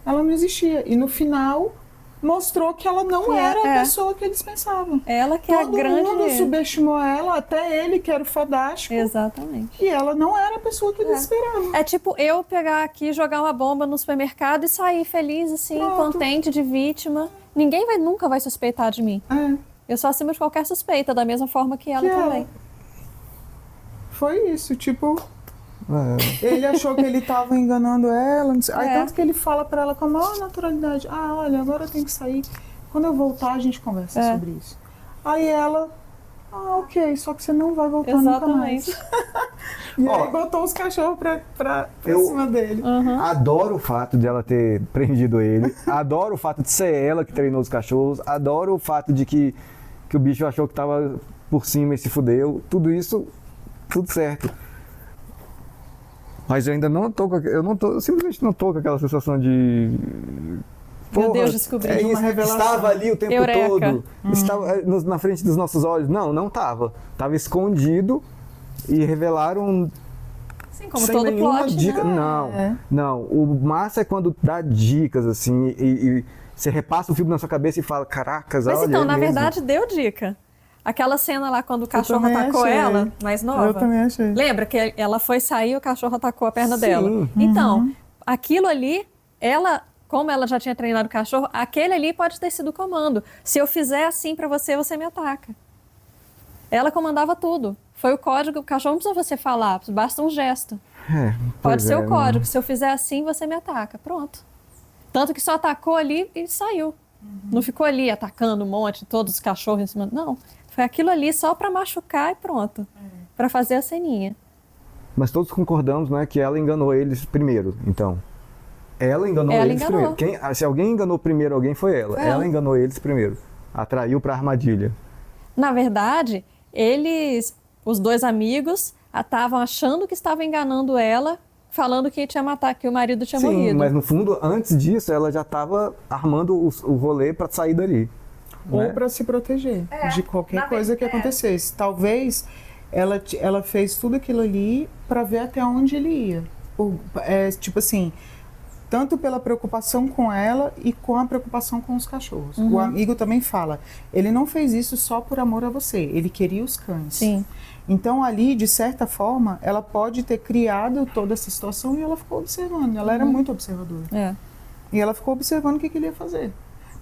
Ela não existia. E no final... mostrou que ela não era a pessoa que eles pensavam. Ela que é a grande... Todo mundo subestimou ela, até ele, que era o fodástico. Exatamente. E ela não era a pessoa que eles esperavam. É tipo eu pegar aqui, jogar uma bomba no supermercado e sair feliz, assim, contente de vítima. Ninguém nunca vai suspeitar de mim. Eu sou acima de qualquer suspeita, da mesma forma que ela também. Foi isso, tipo... Ele achou que ele estava enganando ela, não sei. Aí tanto que ele fala para ela com a maior naturalidade: olha, agora eu tenho que sair, quando eu voltar a gente conversa sobre isso. Aí ela, ok, só que você não vai voltar nunca mais. E aí botou os cachorros pra cima dele. Adoro o fato de ela ter prendido ele, adoro o fato de ser ela que treinou os cachorros, adoro o fato de que o bicho achou que tava por cima e se fudeu, tudo isso, tudo certo. Mas eu ainda eu simplesmente não tô com aquela sensação de... Meu Deus, descobri uma revelação. Estava ali o tempo Eureka. todo, estava na frente dos nossos olhos. Não estava. Estava escondido e revelaram... Sim, como sem todo nenhuma plot, dica. né? Não. O massa é quando dá dicas, assim, e você repassa o filme na sua cabeça e fala, caracas, Mas olha, então, na mesmo. verdade, deu dica. Aquela cena lá quando o cachorro atacou ela, mais nova. Eu também achei. Lembra que ela foi sair e o cachorro atacou a perna dela? Então, aquilo ali, como ela já tinha treinado o cachorro, aquele ali pode ter sido o comando. Se eu fizer assim pra você, você me ataca. Ela comandava tudo. Foi o código, o cachorro não precisa você falar, basta um gesto. Pode ser o código, se eu fizer assim, você me ataca, pronto. Tanto que só atacou ali e saiu. Não ficou ali atacando um monte, todos os cachorros em cima, não. Foi aquilo ali só para machucar e pronto, para fazer a ceninha. Mas todos concordamos, né, que ela enganou eles primeiro, então. Ela enganou eles primeiro. Se alguém enganou primeiro alguém, foi ela. Ela enganou eles primeiro. Atraiu para a armadilha. Na verdade, eles, os dois amigos, estavam achando que estavam enganando ela, falando que ia matar, que o marido tinha morrido. Sim, mas no fundo, antes disso, ela já estava armando o rolê para sair dali. Ou para se proteger de qualquer coisa que acontecesse. Talvez ela fez tudo aquilo ali para ver até onde ele ia. Tipo assim, tanto pela preocupação com ela e com a preocupação com os cachorros. O amigo também fala, ele não fez isso só por amor a você, ele queria os cães. Sim. Então ali, de certa forma, ela pode ter criado toda essa situação e ela ficou observando. Ela era muito observadora. E ela ficou observando o que ele ia fazer.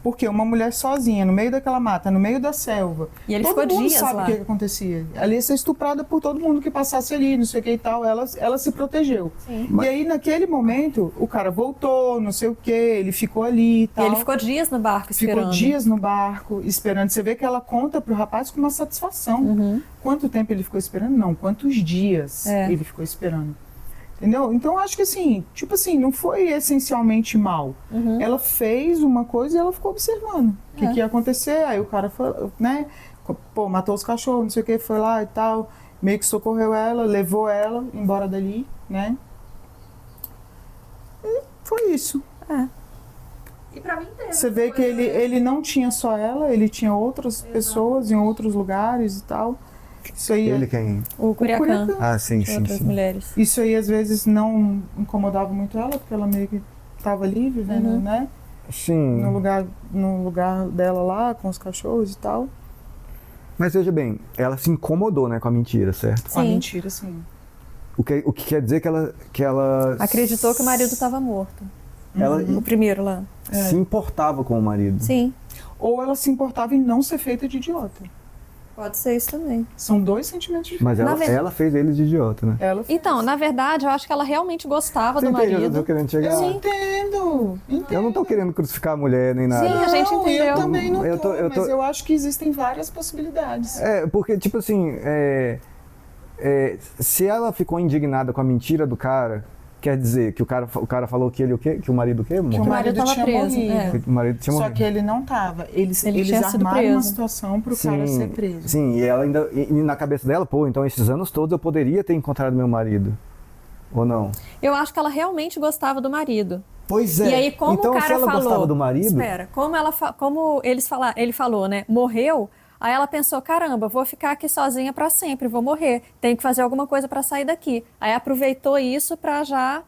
Porque uma mulher sozinha, no meio daquela mata, no meio da selva, e ele todo ficou mundo dias sabe lá. O que acontecia. Ela ia ser estuprada por todo mundo que passasse ali, não sei o que e tal. Ela se protegeu. Sim. E aí, naquele momento, o cara voltou, não sei o que, ele ficou ali e tal. E ele ficou dias no barco esperando. Ficou dias no barco, esperando. Você vê que ela conta pro rapaz com uma satisfação. Quanto tempo ele ficou esperando? Não, quantos dias ele ficou esperando. Entendeu? Então, acho que assim, tipo assim, não foi essencialmente mal. Ela fez uma coisa e ela ficou observando o que ia acontecer. Aí o cara foi, né? Pô, matou os cachorros, não sei o que, foi lá e tal. Meio que socorreu ela, levou ela embora dali, né? E foi isso. E pra mim Você vê que ele não tinha só ela, ele tinha outras pessoas em outros lugares e tal. Isso aí ele quem? O Curiacã. Ah, sim, sim, outras sim. mulheres. Isso aí às vezes não incomodava muito ela, porque ela meio que estava ali vivendo, né? Sim. No lugar dela lá, com os cachorros e tal. Mas veja bem, ela se incomodou, né, com a mentira, certo? Com a mentira, sim. O que quer dizer que ela acreditou que o marido estava morto. O primeiro lá. Se importava com o marido. Sim. Ou ela se importava em não ser feita de idiota. Pode ser isso também. São dois sentimentos diferentes. Mas ela fez ele de idiota, né? Então, na verdade, eu acho que ela realmente gostava do marido. Eu tô querendo chegar. Eu entendo. Eu não tô querendo crucificar a mulher nem nada. Sim, a gente entendeu. Eu também não mas eu acho que existem várias possibilidades. Porque, tipo assim, se ela ficou indignada com a mentira do cara, quer dizer que o cara falou que ele o quê? Que o marido o quê? Que o marido tinha preso, morrido. O marido tinha Só morrido. que ele não tava. Eles tinha sido armaram preso. uma situação pro cara ser preso. Sim, e ela ainda. E na cabeça dela, pô, então esses anos todos eu poderia ter encontrado meu marido. Ou não? Eu acho que ela realmente gostava do marido. Pois é. E aí, como então, o cara se ela falou, gostava do marido. Espera, ele falou, né? Morreu. Aí ela pensou, caramba, vou ficar aqui sozinha pra sempre, vou morrer. Tenho que fazer alguma coisa pra sair daqui. Aí aproveitou isso pra já.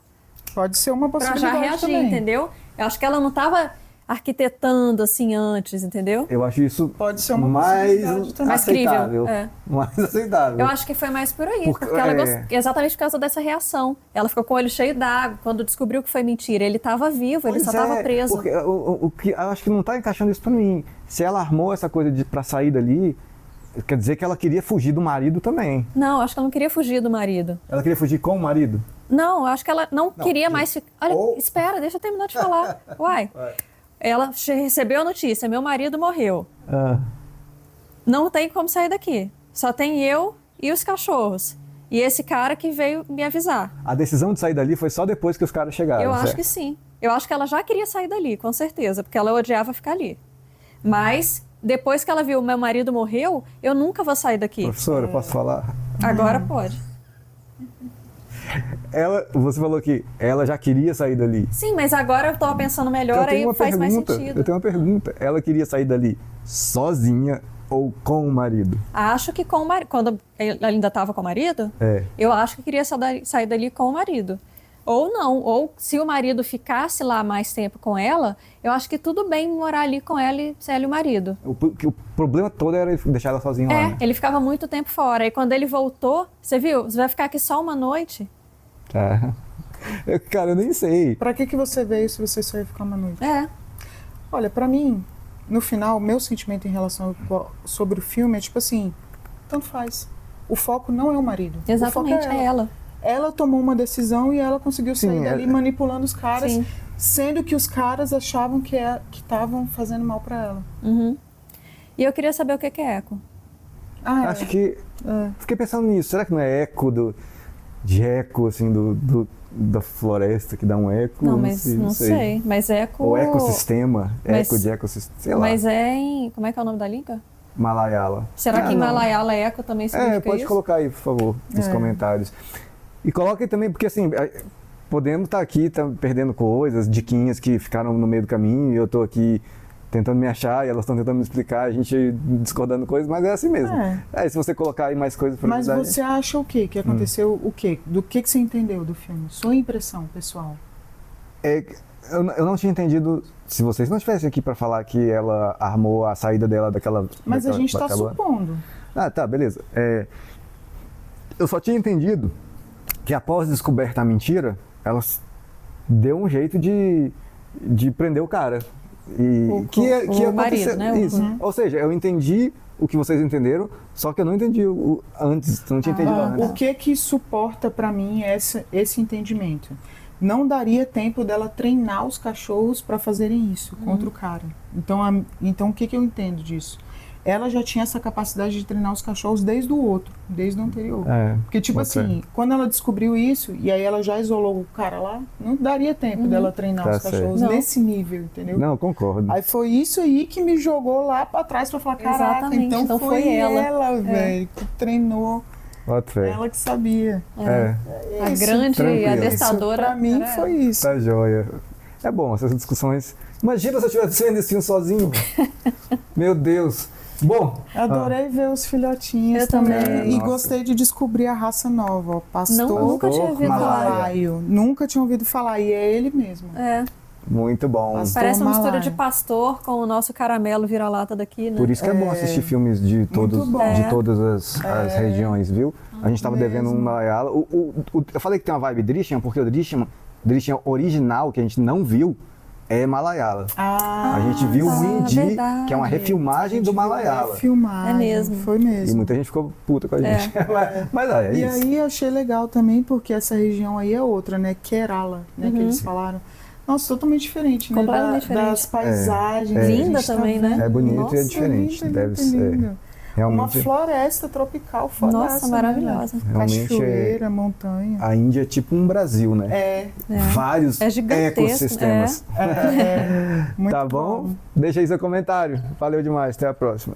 Pode ser uma possibilidade pra já reagir, também. entendeu? Eu acho que ela não estava arquitetando assim antes, entendeu? Eu acho isso pode ser uma mais aceitável. Mais aceitável. Eu acho que foi mais por aí, porque ela exatamente por causa dessa reação. Ela ficou com o olho cheio d'água quando descobriu que foi mentira. Ele estava vivo, ele só estava preso. Porque o que eu acho que não está encaixando isso para mim. Se ela armou essa coisa para sair dali, quer dizer que ela queria fugir do marido também. Não, acho que ela não queria fugir do marido. Ela queria fugir com o marido? Não, eu acho que ela não queria mais ficar. Olha, espera, deixa eu terminar de falar. Uai. Ela recebeu a notícia, meu marido morreu. Não tem como sair daqui. Só tem eu e os cachorros. E esse cara que veio me avisar. A decisão de sair dali foi só depois que os caras chegaram, Eu certo? acho que sim. Eu acho que ela já queria sair dali, com certeza, porque ela odiava ficar ali. Mas, depois que ela viu meu marido morreu, eu nunca vou sair daqui. Professora, posso falar? Agora pode. Você falou que ela já queria sair dali. Sim, mas agora eu tô pensando melhor, aí faz mais sentido. Eu tenho uma pergunta. Ela queria sair dali sozinha ou com o marido? Acho que com o marido. Quando ela ainda estava com o marido, eu acho que queria sair dali com o marido. Ou não, ou se o marido ficasse lá mais tempo com ela, eu acho que tudo bem morar ali com ela e o marido. O problema todo era deixar ela sozinha lá, né? Ele ficava muito tempo fora. E quando ele voltou, você viu? Você vai ficar aqui só uma noite? Cara, eu nem sei. Pra que você veio se você só ia ficar uma noite? Olha, pra mim, no final, meu sentimento em relação sobre o filme é tipo assim, tanto faz. o foco não é o marido. Exatamente, o foco é ela. Ela tomou uma decisão e ela conseguiu sair dali manipulando os caras, Sim. sendo que os caras achavam que estavam fazendo mal para ela. E eu queria saber o que é eco. Acho que... Fiquei pensando nisso. Será que não é eco de eco, assim, da floresta que dá um eco? Não, mas não sei. Mas eco... Ou ecossistema. Mas, eco de ecossistema, sei lá. Mas é em... Como é que é o nome da língua? Malayala. Será que em Malayala eco também significa isso? Pode colocar aí, por favor, nos comentários. E coloca aí também, porque assim, podemos estar aqui perdendo coisas, diquinhas que ficaram no meio do caminho, e eu estou aqui tentando me achar, e elas estão tentando me explicar, a gente discordando coisas, mas é assim mesmo. Se você colocar aí mais coisas para Mas você acha o quê? Que aconteceu o quê? Do que você entendeu do filme? Sua impressão, pessoal? Eu não tinha entendido, se vocês não estivessem aqui para falar que ela armou a saída dela daquela... Mas a gente está supondo. Tá, beleza. Eu só tinha entendido que após descoberta a mentira, ela deu um jeito de prender o cara. E o marido, né? Isso. Ou seja, eu entendi o que vocês entenderam, só que eu não entendi antes, não tinha entendido antes. O que suporta para mim esse entendimento? Não daria tempo dela treinar os cachorros para fazerem isso contra o cara. Então o que eu entendo disso? Ela já tinha essa capacidade de treinar os cachorros desde o anterior. Porque, tipo assim, quando ela descobriu isso, e aí ela já isolou o cara lá, não daria tempo dela treinar os cachorros nesse nível, entendeu? Não, concordo. Aí foi isso aí que me jogou lá pra trás pra falar, caraca, então foi ela, velho, que treinou. Ela que sabia. A grande adestradora. Pra mim foi isso. Tá joia. É bom, essas discussões. Imagina se eu estivesse vendo esse filme sozinho. Meu Deus. Bom, adorei ver os filhotinhos também. E gostei de descobrir a raça nova, ó, pastor. Nunca tinha ouvido falar. Nunca tinha ouvido falar, e é ele mesmo. Muito bom. Parece uma mistura de pastor com o nosso caramelo vira-lata daqui, né? Por isso que é bom assistir filmes de todas as regiões, viu? A gente estava devendo um Malayala. Eu falei que tem uma vibe Drishan, porque o Drishan original, que a gente não viu, é Malayala. A gente viu o Hindi, que é uma refilmagem do Malayala. É mesmo. Foi mesmo. E muita gente ficou puta com a gente. Mas é isso. E aí achei legal também, porque essa região aí é outra, né? Kerala, né? Que eles falaram. Nossa, totalmente diferente, né? Completamente diferente. Das paisagens. Linda também, né? É bonito. Nossa, e é diferente. Deve ser. Uma Realmente, floresta tropical foda. Nossa, maravilhosa. Cachoeira, montanha. A Índia é tipo um Brasil, né? Vários ecossistemas. Muito tá bom? Deixa aí seu comentário. Valeu demais. Até a próxima.